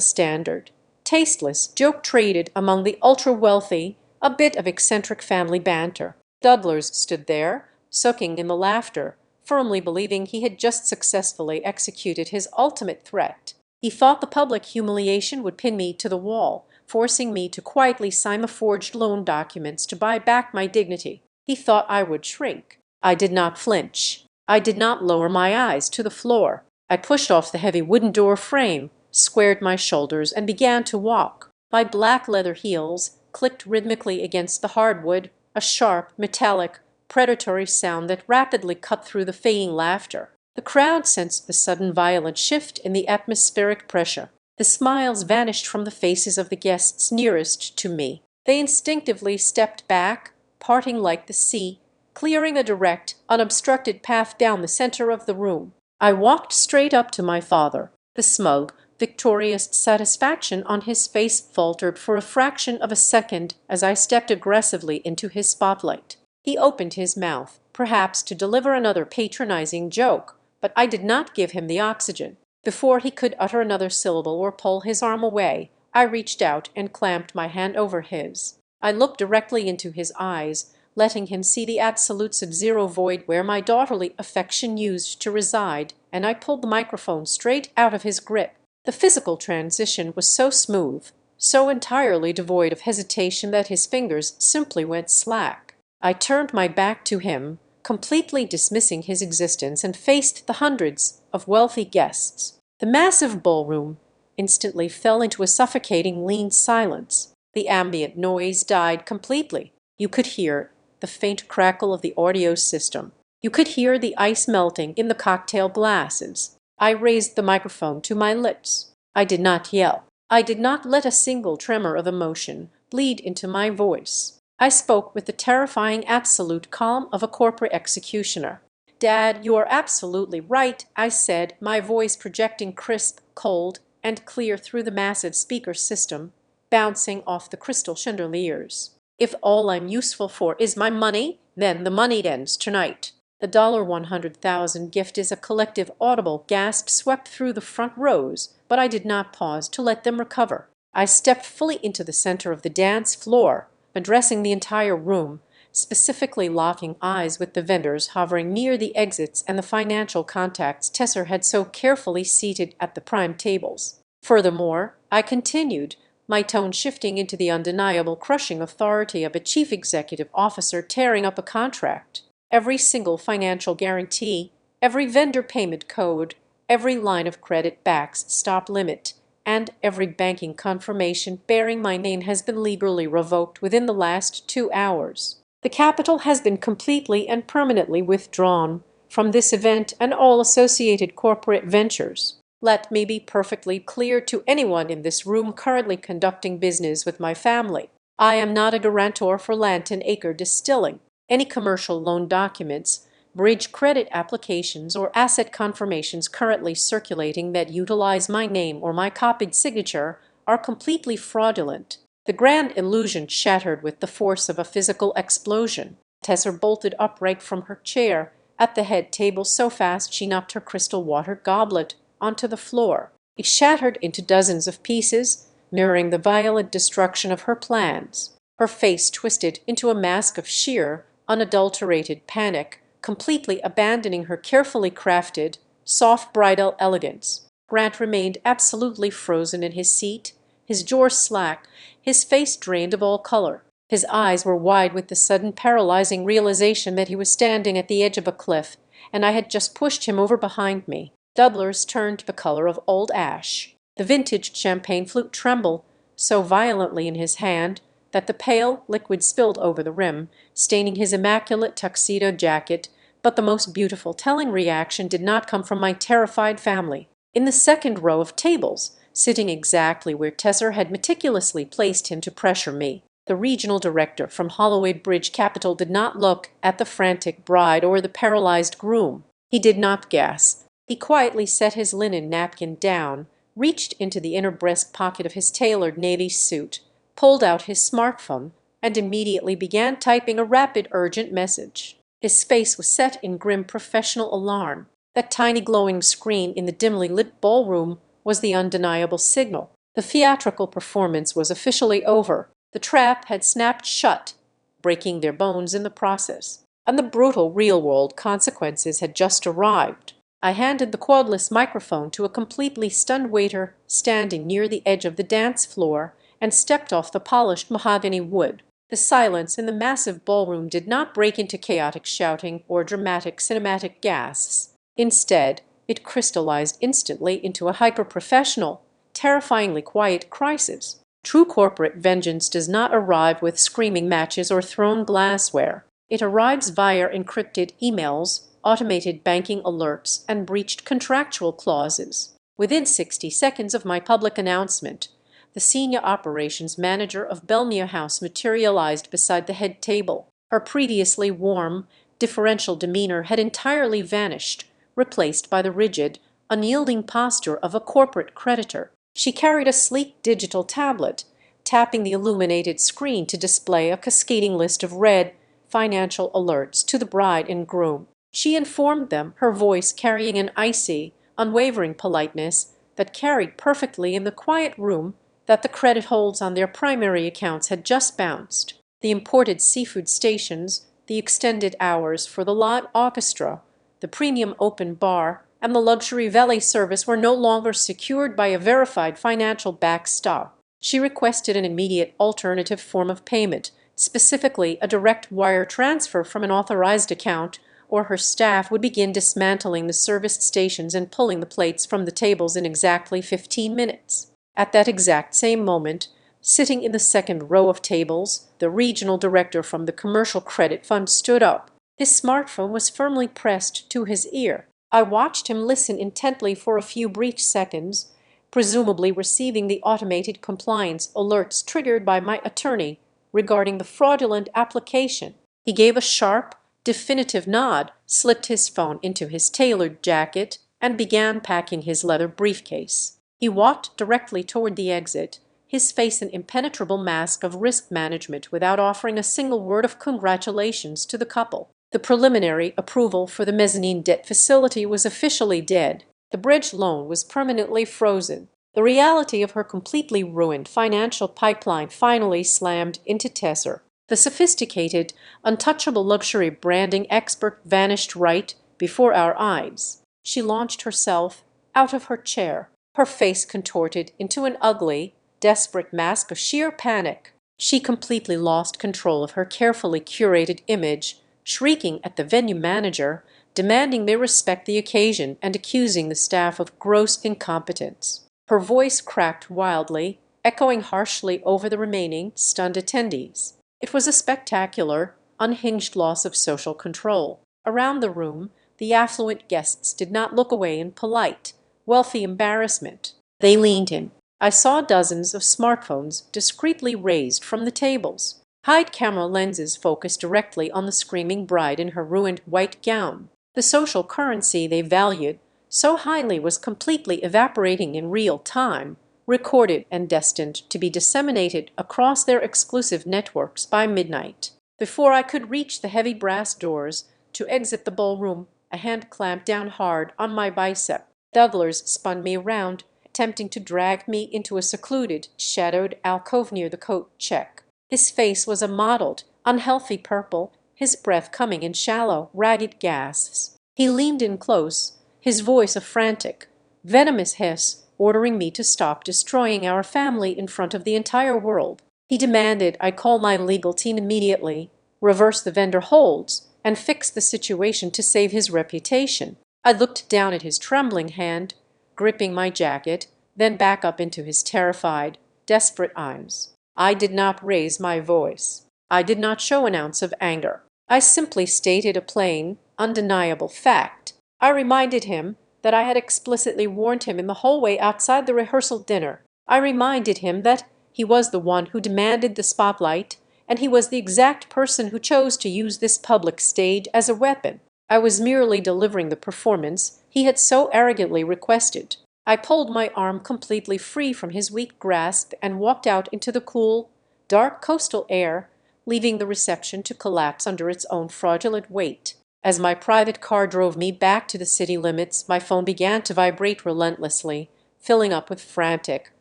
standard, tasteless joke traded among the ultra-wealthy, a bit of eccentric family banter. Douglas stood there, soaking in the laughter, firmly believing he had just successfully executed his ultimate threat. He thought the public humiliation would pin me to the wall, forcing me to quietly sign the forged loan documents to buy back my dignity. He thought I would shrink. I did not flinch. I did not lower my eyes to the floor. I pushed off the heavy wooden door frame, squared my shoulders, and began to walk. My black leather heels clicked rhythmically against the hardwood, a sharp, metallic, predatory sound that rapidly cut through the feigned laughter. The crowd sensed the sudden violent shift in the atmospheric pressure. The smiles vanished from the faces of the guests nearest to me. They instinctively stepped back, parting like the sea, clearing a direct, unobstructed path down the center of the room. I walked straight up to my father. The smug, victorious satisfaction on his face faltered for a fraction of a second as I stepped aggressively into his spotlight. He opened his mouth, perhaps to deliver another patronizing joke, but I did not give him the oxygen. Before he could utter another syllable or pull his arm away, I reached out and clamped my hand over his. I looked directly into his eyes, letting him see the absolute sub-zero void where my daughterly affection used to reside, and I pulled the microphone straight out of his grip. The physical transition was so smooth, so entirely devoid of hesitation that his fingers simply went slack. I turned my back to him, completely dismissing his existence, and faced the hundreds of wealthy guests. The massive ballroom instantly fell into a suffocating lean silence. The ambient noise died completely. You could hear the faint crackle of the audio system. You could hear the ice melting in the cocktail glasses. I raised the microphone to my lips. I did not yell. I did not let a single tremor of emotion bleed into my voice. I spoke with the terrifying absolute calm of a corporate executioner. "Dad, you are absolutely right," I said, my voice projecting crisp, cold, and clear through the massive speaker system, bouncing off the crystal chandeliers. "If all I'm useful for is my money, then the money ends tonight." The $100,000 gift is a collective audible gasp swept through the front rows, but I did not pause to let them recover. I stepped fully into the center of the dance floor, addressing the entire room, specifically locking eyes with the vendors hovering near the exits and the financial contacts Tesser had so carefully seated at the prime tables. Furthermore, I continued, my tone shifting into the undeniable crushing authority of a chief executive officer tearing up a contract. Every single financial guarantee, every vendor payment code, every line of credit backs stop limit, and every banking confirmation bearing my name has been legally revoked within the last 2 hours. The capital has been completely and permanently withdrawn from this event and all associated corporate ventures. Let me be perfectly clear to anyone in this room currently conducting business with my family. I am not a guarantor for Lantern Acre Distilling. Any commercial loan documents, bridge credit applications, or asset confirmations currently circulating that utilize my name or my copied signature are completely fraudulent. The grand illusion shattered with the force of a physical explosion. Tesser bolted upright from her chair at the head table so fast she knocked her crystal water goblet onto the floor. It shattered into dozens of pieces, mirroring the violent destruction of her plans. Her face twisted into a mask of sheer, unadulterated panic, completely abandoning her carefully crafted, soft bridal elegance. Grant remained absolutely frozen in his seat, his jaw slack, his face drained of all color. His eyes were wide with the sudden paralyzing realization that he was standing at the edge of a cliff, and I had just pushed him over behind me. Dudlers turned the color of old ash. The vintage champagne flute trembled so violently in his hand that the pale liquid spilled over the rim, staining his immaculate tuxedo jacket, but the most beautiful telling reaction did not come from my terrified family. In the second row of tables, sitting exactly where Tesser had meticulously placed him to pressure me, the regional director from Holloway Bridge Capital did not look at the frantic bride or the paralyzed groom. He did not gasp. He quietly set his linen napkin down, reached into the inner breast pocket of his tailored navy suit, pulled out his smartphone, and immediately began typing a rapid, urgent message. His face was set in grim professional alarm. That tiny glowing screen in the dimly lit ballroom was the undeniable signal. The theatrical performance was officially over. The trap had snapped shut, breaking their bones in the process, and the brutal real-world consequences had just arrived. I handed the cordless microphone to a completely stunned waiter standing near the edge of the dance floor and stepped off the polished mahogany wood. The silence in the massive ballroom did not break into chaotic shouting or dramatic cinematic gasps. Instead, it crystallized instantly into a hyper-professional, terrifyingly quiet crisis. True corporate vengeance does not arrive with screaming matches or thrown glassware. It arrives via encrypted emails, automated banking alerts, and breached contractual clauses. Within 60 seconds of my public announcement, the senior operations manager of Belmere House materialized beside the head table. Her previously warm, deferential demeanor had entirely vanished, replaced by the rigid, unyielding posture of a corporate creditor. She carried a sleek digital tablet, tapping the illuminated screen to display a cascading list of red, financial alerts to the bride and groom. She informed them, her voice carrying an icy, unwavering politeness that carried perfectly in the quiet room, that the credit holds on their primary accounts had just bounced. The imported seafood stations, the extended hours for the live orchestra, the premium open bar, and the luxury valet service were no longer secured by a verified financial backstop. She requested an immediate alternative form of payment, specifically a direct wire transfer from an authorized account, or her staff would begin dismantling the serviced stations and pulling the plates from the tables in exactly 15 minutes. At that exact same moment, sitting in the second row of tables, the regional director from the Commercial Credit Fund stood up. His smartphone was firmly pressed to his ear. I watched him listen intently for a few brief seconds, presumably receiving the automated compliance alerts triggered by my attorney regarding the fraudulent application. He gave a sharp, definitive nod, slipped his phone into his tailored jacket, and began packing his leather briefcase. He walked directly toward the exit, his face an impenetrable mask of risk management, without offering a single word of congratulations to the couple. The preliminary approval for the mezzanine debt facility was officially dead. The bridge loan was permanently frozen. The reality of her completely ruined financial pipeline finally slammed into Tesser. The sophisticated, untouchable luxury branding expert vanished right before our eyes. She launched herself out of her chair, her face contorted into an ugly, desperate mask of sheer panic. She completely lost control of her carefully curated image, shrieking at the venue manager, demanding they respect the occasion and accusing the staff of gross incompetence. Her voice cracked wildly, echoing harshly over the remaining stunned attendees. It was a spectacular, unhinged loss of social control. Around the room, the affluent guests did not look away in polite, wealthy embarrassment. They leaned in. I saw dozens of smartphones discreetly raised from the tables. Hide camera lenses focused directly on the screaming bride in her ruined white gown. The social currency they valued so highly was completely evaporating in real time, recorded and destined to be disseminated across their exclusive networks by midnight. Before I could reach the heavy brass doors to exit the ballroom, a hand clamped down hard on my bicep. Douglas spun me around, attempting to drag me into a secluded, shadowed alcove near the coat check. His face was a mottled, unhealthy purple, his breath coming in shallow, ragged gasps. He leaned in close, his voice a frantic, venomous hiss, ordering me to stop destroying our family in front of the entire world. He demanded I call my legal team immediately, reverse the vendor holds, and fix the situation to save his reputation. I looked down at his trembling hand, gripping my jacket, then back up into his terrified, desperate eyes. I did not raise my voice. I did not show an ounce of anger. I simply stated a plain, undeniable fact. I reminded him that I had explicitly warned him in the hallway outside the rehearsal dinner. I reminded him that he was the one who demanded the spotlight, and he was the exact person who chose to use this public stage as a weapon. I was merely delivering the performance he had so arrogantly requested. I pulled my arm completely free from his weak grasp and walked out into the cool, dark coastal air, leaving the reception to collapse under its own fraudulent weight. As my private car drove me back to the city limits, my phone began to vibrate relentlessly, filling up with frantic,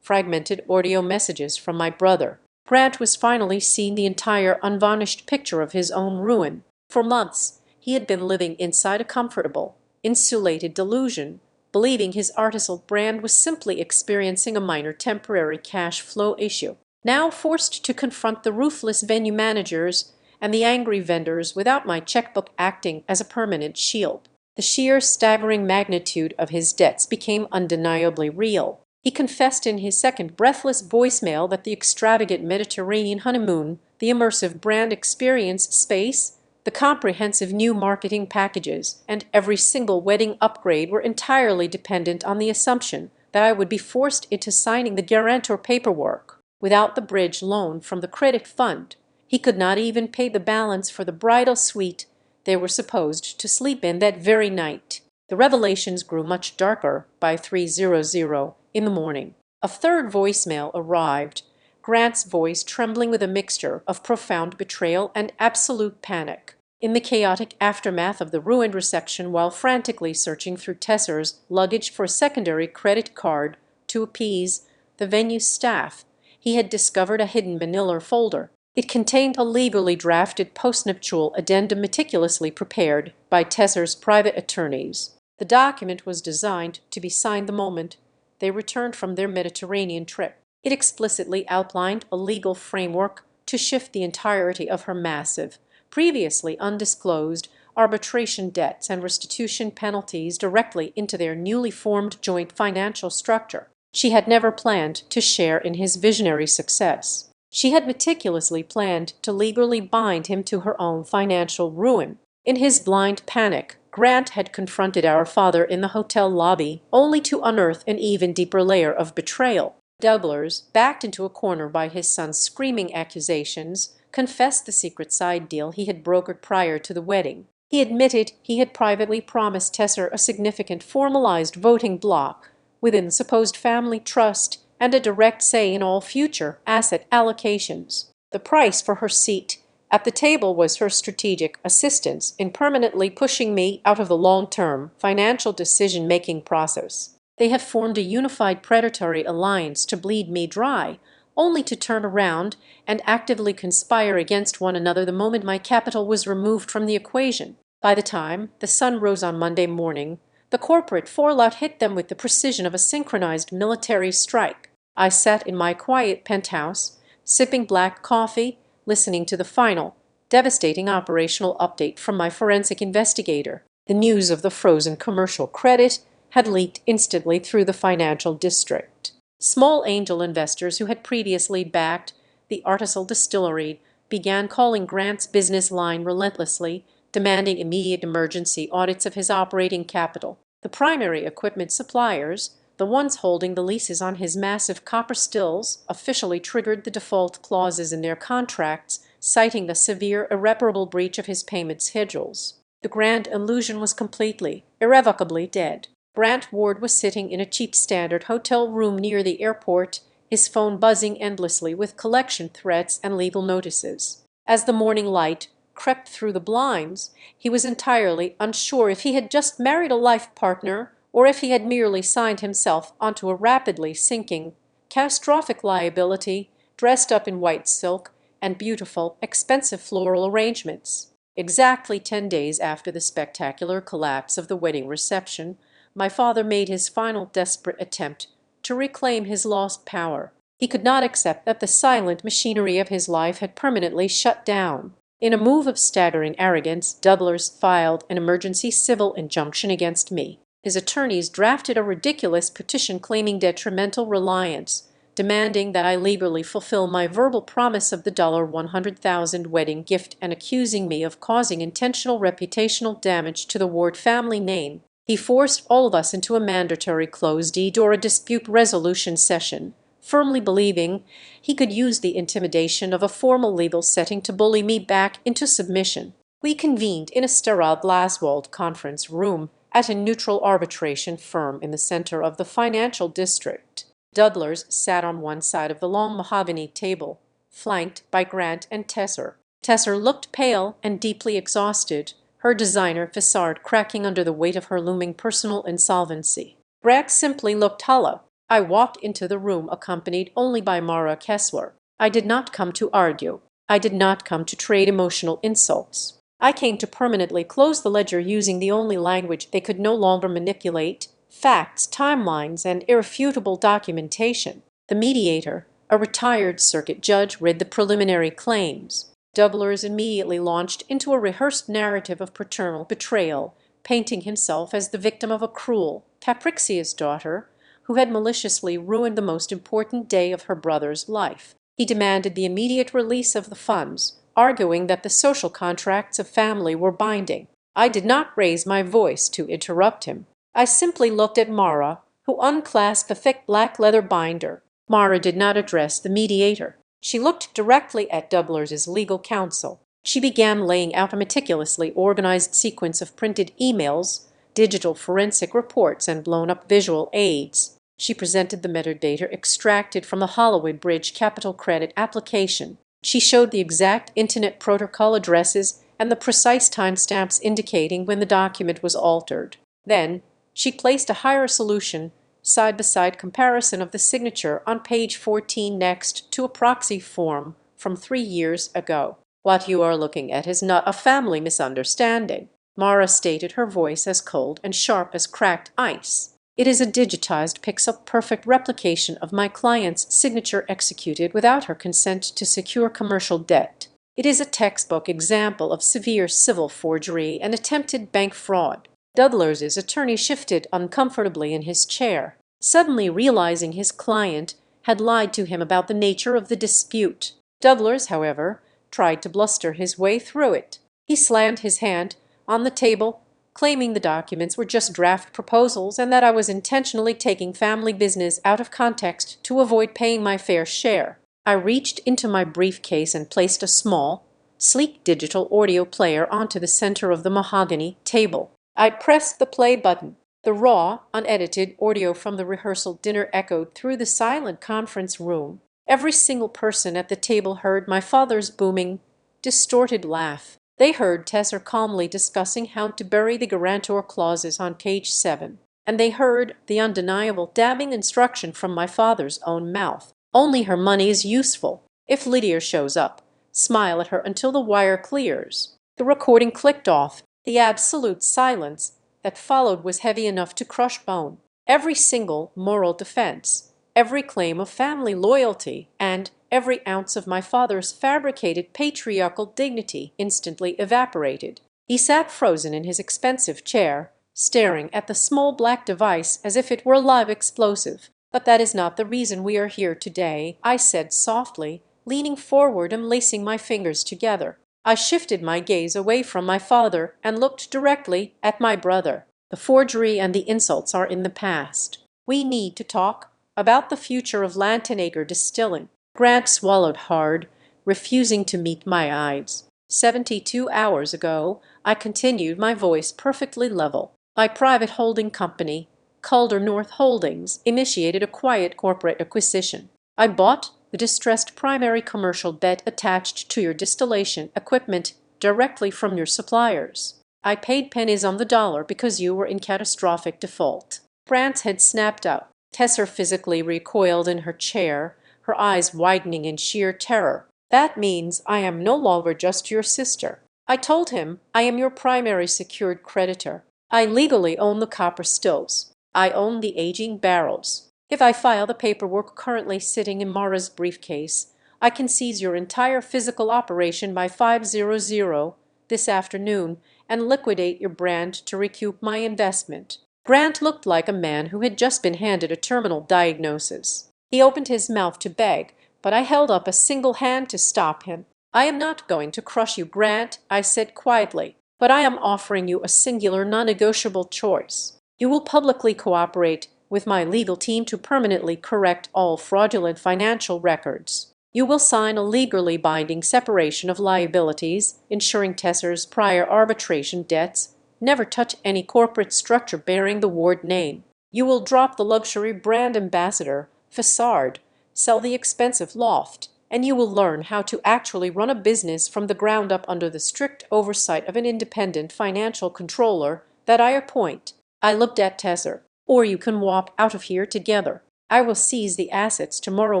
fragmented audio messages from my brother. Grant was finally seeing the entire unvarnished picture of his own ruin. For months, he had been living inside a comfortable, insulated delusion, believing his artisanal brand was simply experiencing a minor temporary cash flow issue. Now forced to confront the ruthless venue managers and the angry vendors without my checkbook acting as a permanent shield, the sheer staggering magnitude of his debts became undeniably real. He confessed in his second breathless voicemail that the extravagant Mediterranean honeymoon, the immersive brand experience space, the comprehensive new marketing packages, and every single wedding upgrade were entirely dependent on the assumption that I would be forced into signing the guarantor paperwork. Without the bridge loan from the credit fund, he could not even pay the balance for the bridal suite they were supposed to sleep in that very night. The revelations grew much darker by 3:00 in the morning. A third voicemail arrived, Grant's voice trembling with a mixture of profound betrayal and absolute panic. In the chaotic aftermath of the ruined reception, while frantically searching through Tesser's luggage for a secondary credit card to appease the venue's staff, he had discovered a hidden manila folder. It contained a legally drafted postnuptial addendum meticulously prepared by Tesser's private attorneys. The document was designed to be signed the moment they returned from their Mediterranean trip. It explicitly outlined a legal framework to shift the entirety of her massive, previously undisclosed, arbitration debts and restitution penalties directly into their newly formed joint financial structure. She had never planned to share in his visionary success. She had meticulously planned to legally bind him to her own financial ruin. In his blind panic, Grant had confronted our father in the hotel lobby, only to unearth an even deeper layer of betrayal. Doublers, backed into a corner by his son's screaming accusations, confessed the secret side deal he had brokered prior to the wedding. He admitted he had privately promised Tesser a significant formalized voting bloc within the supposed family trust and a direct say in all future asset allocations. The price for her seat at the table was her strategic assistance in permanently pushing me out of the long-term financial decision-making process. They had formed a unified predatory alliance to bleed me dry, only to turn around and actively conspire against one another the moment my capital was removed from the equation. By the time the sun rose on Monday morning, the corporate fallout hit them with the precision of a synchronized military strike. I sat in my quiet penthouse, sipping black coffee, listening to the final, devastating operational update from my forensic investigator. The news of the frozen commercial credit had leaked instantly through the financial district. Small angel investors who had previously backed the Artisil distillery began calling Grant's business line relentlessly, demanding immediate emergency audits of his operating capital. The primary equipment suppliers, the ones holding the leases on his massive copper stills, officially triggered the default clauses in their contracts, citing the severe, irreparable breach of his payment schedules. The grand illusion was completely, irrevocably dead. Grant Ward was sitting in a cheap standard hotel room near the airport, his phone buzzing endlessly with collection threats and legal notices. As the morning light crept through the blinds, he was entirely unsure if he had just married a life partner or if he had merely signed himself onto a rapidly sinking, catastrophic liability dressed up in white silk and beautiful, expensive floral arrangements. Exactly 10 days after the spectacular collapse of the wedding reception, my father made his final desperate attempt to reclaim his lost power. He could not accept that the silent machinery of his life had permanently shut down. In a move of staggering arrogance, Doublers filed an emergency civil injunction against me. His attorneys drafted a ridiculous petition claiming detrimental reliance, demanding that I legally fulfill my verbal promise of the $100,000 wedding gift and accusing me of causing intentional reputational damage to the Ward family name. He forced all of us into a mandatory closed-deed or a dispute resolution session, firmly believing he could use the intimidation of a formal legal setting to bully me back into submission. We convened in a sterile glass-walled conference room at a neutral arbitration firm in the center of the financial district. Doublers sat on one side of the long mahogany table, flanked by Grant and Tesser. Tesser looked pale and deeply exhausted, her designer facade cracking under the weight of her looming personal insolvency. Grant simply looked hollow. I walked into the room accompanied only by Mara Kessler. I did not come to argue. I did not come to trade emotional insults. I came to permanently close the ledger using the only language they could no longer manipulate: facts, timelines, and irrefutable documentation. The mediator, a retired circuit judge, read the preliminary claims. Doublers immediately launched into a rehearsed narrative of paternal betrayal, painting himself as the victim of a cruel, capricious daughter who had maliciously ruined the most important day of her brother's life. He demanded the immediate release of the funds, arguing that the social contracts of family were binding. I did not raise my voice to interrupt him. I simply looked at Mara, who unclasped a thick black leather binder. Mara did not address the mediator. She looked directly at Dublers's legal counsel. She began laying out a meticulously organized sequence of printed emails, digital forensic reports, and blown-up visual aids. She presented the metadata extracted from the Holloway Bridge Capital Credit application. She showed the exact Internet Protocol addresses and the precise timestamps indicating when the document was altered. Then, she placed a high-resolution, side-by-side comparison of the signature on page 14 next to a proxy form from 3 years ago. "What you are looking at is not a family misunderstanding," Mara stated, her voice as cold and sharp as cracked ice. "It is a digitized pixel-perfect replication of my client's signature executed without her consent to secure commercial debt. It is a textbook example of severe civil forgery and attempted bank fraud." Dudlers's attorney shifted uncomfortably in his chair, suddenly realizing his client had lied to him about the nature of the dispute. Dudlers, however, tried to bluster his way through it. He slammed his hand on the table, claiming the documents were just draft proposals and that I was intentionally taking family business out of context to avoid paying my fair share. I reached into my briefcase and placed a small, sleek digital audio player onto the center of the mahogany table. I pressed the play button. The raw, unedited audio from the rehearsal dinner echoed through the silent conference room. Every single person at the table heard my father's booming, distorted laugh. They heard Tesser calmly discussing how to bury the guarantor clauses on page 7. And they heard the undeniable damning instruction from my father's own mouth. "Only her money is useful. If Lydia shows up, smile at her until the wire clears." The recording clicked off. The absolute silence that followed was heavy enough to crush bone. Every single moral defense, every claim of family loyalty, and every ounce of my father's fabricated patriarchal dignity instantly evaporated. He sat frozen in his expensive chair, staring at the small black device as if it were a live explosive. "But that is not the reason we are here today," I said softly, leaning forward and lacing my fingers together. I shifted my gaze away from my father and looked directly at my brother. "The forgery and the insults are in the past. We need to talk about the future of Lantenacre Distilling." Grant swallowed hard, refusing to meet my eyes. 72 hours ago, I continued, my voice perfectly level, my private holding company, Calder North Holdings, initiated a quiet corporate acquisition. I bought the distressed primary commercial debt attached to your distillation equipment directly from your suppliers. I paid pennies on the dollar because you were in catastrophic default." Grant's head snapped up. Tesser physically recoiled in her chair, her eyes widening in sheer terror. "That means I am no longer just your sister." I told him, "I am your primary secured creditor. I legally own the copper stills. I own the aging barrels. If I file the paperwork currently sitting in Mara's briefcase, I can seize your entire physical operation by 5:00 this afternoon and liquidate your brand to recoup my investment." Grant looked like a man who had just been handed a terminal diagnosis. He opened his mouth to beg, but I held up a single hand to stop him. "I am not going to crush you, Grant," I said quietly, "but I am offering you a singular non-negotiable choice. You will publicly cooperate with my legal team to permanently correct all fraudulent financial records. You will sign a legally binding separation of liabilities, ensuring Tesser's prior arbitration debts never touch any corporate structure bearing the Ward name. You will drop the luxury brand ambassador facade, sell the expensive loft, and you will learn how to actually run a business from the ground up under the strict oversight of an independent financial controller that I appoint." I looked at Tesser. "Or you can walk out of here together. I will seize the assets tomorrow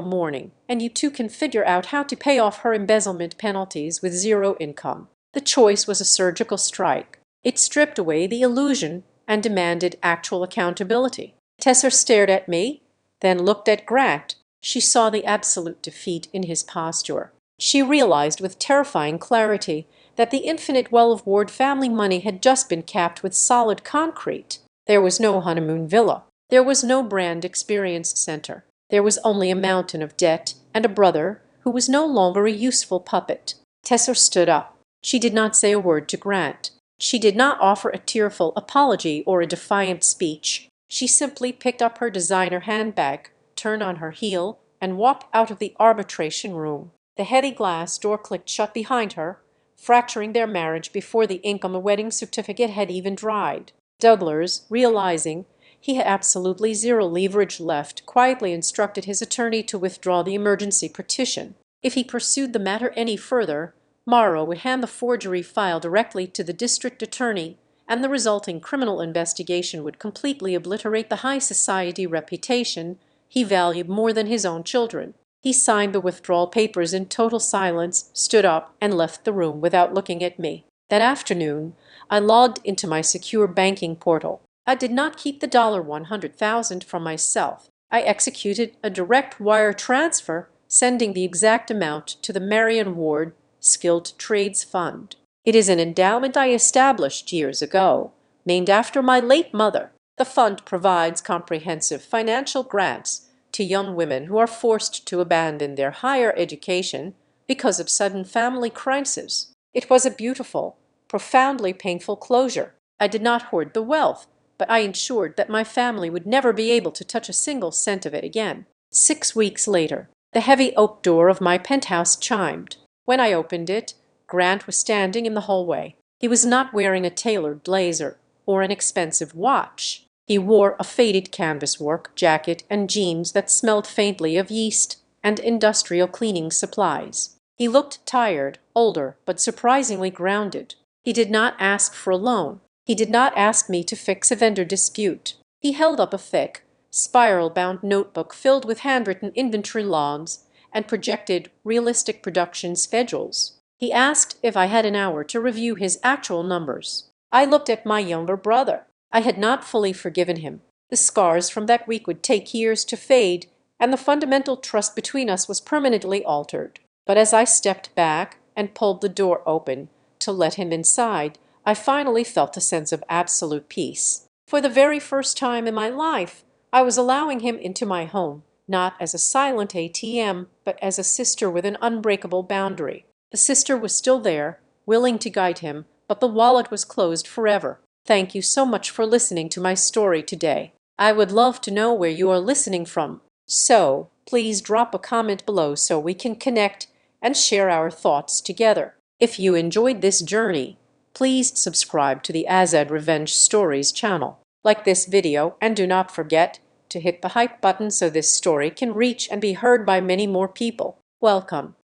morning, and you two can figure out how to pay off her embezzlement penalties with zero income." The choice was a surgical strike. It stripped away the illusion and demanded actual accountability. Tesser stared at me, then looked at Grant. She saw the absolute defeat in his posture. She realized with terrifying clarity that the infinite well of Ward family money had just been capped with solid concrete. There was no honeymoon villa. There was no brand experience center. There was only a mountain of debt and a brother who was no longer a useful puppet. Tessa stood up. She did not say a word to Grant. She did not offer a tearful apology or a defiant speech. She simply picked up her designer handbag, turned on her heel, and walked out of the arbitration room. The heavy glass door clicked shut behind her, fracturing their marriage before the ink on the wedding certificate had even dried. Douglas, realizing he had absolutely zero leverage left, quietly instructed his attorney to withdraw the emergency petition. If he pursued the matter any further, Morrow would hand the forgery file directly to the district attorney, and the resulting criminal investigation would completely obliterate the high society reputation he valued more than his own children. He signed the withdrawal papers in total silence, stood up, and left the room without looking at me. That afternoon, I logged into my secure banking portal. I did not keep the $100,000 from myself. I executed a direct wire transfer, sending the exact amount to the Marion Ward Skilled Trades Fund. It is an endowment I established years ago, named after my late mother. The fund provides comprehensive financial grants to young women who are forced to abandon their higher education because of sudden family crisis. It was a beautiful, profoundly painful closure. I did not hoard the wealth, but I ensured that my family would never be able to touch a single cent of it again. 6 weeks later, the heavy oak door of my penthouse chimed. When I opened it, Grant was standing in the hallway. He was not wearing a tailored blazer or an expensive watch. He wore a faded canvas work jacket and jeans that smelled faintly of yeast and industrial cleaning supplies. He looked tired, older, but surprisingly grounded. He did not ask for a loan. He did not ask me to fix a vendor dispute. He held up a thick, spiral-bound notebook filled with handwritten inventory logs and projected realistic production schedules. He asked if I had an hour to review his actual numbers. I looked at my younger brother. I had not fully forgiven him. The scars from that week would take years to fade, and the fundamental trust between us was permanently altered. But as I stepped back and pulled the door open to let him inside, I finally felt a sense of absolute peace. For the very first time in my life, I was allowing him into my home, not as a silent ATM, but as a sister with an unbreakable boundary. The sister was still there, willing to guide him, but the wallet was closed forever. Thank you so much for listening to my story today. I would love to know where you are listening from. So, please drop a comment below so we can connect and share our thoughts together. If you enjoyed this journey, please subscribe to the Azad Revenge Stories channel. Like this video and do not forget to hit the hype button so this story can reach and be heard by many more people. Welcome.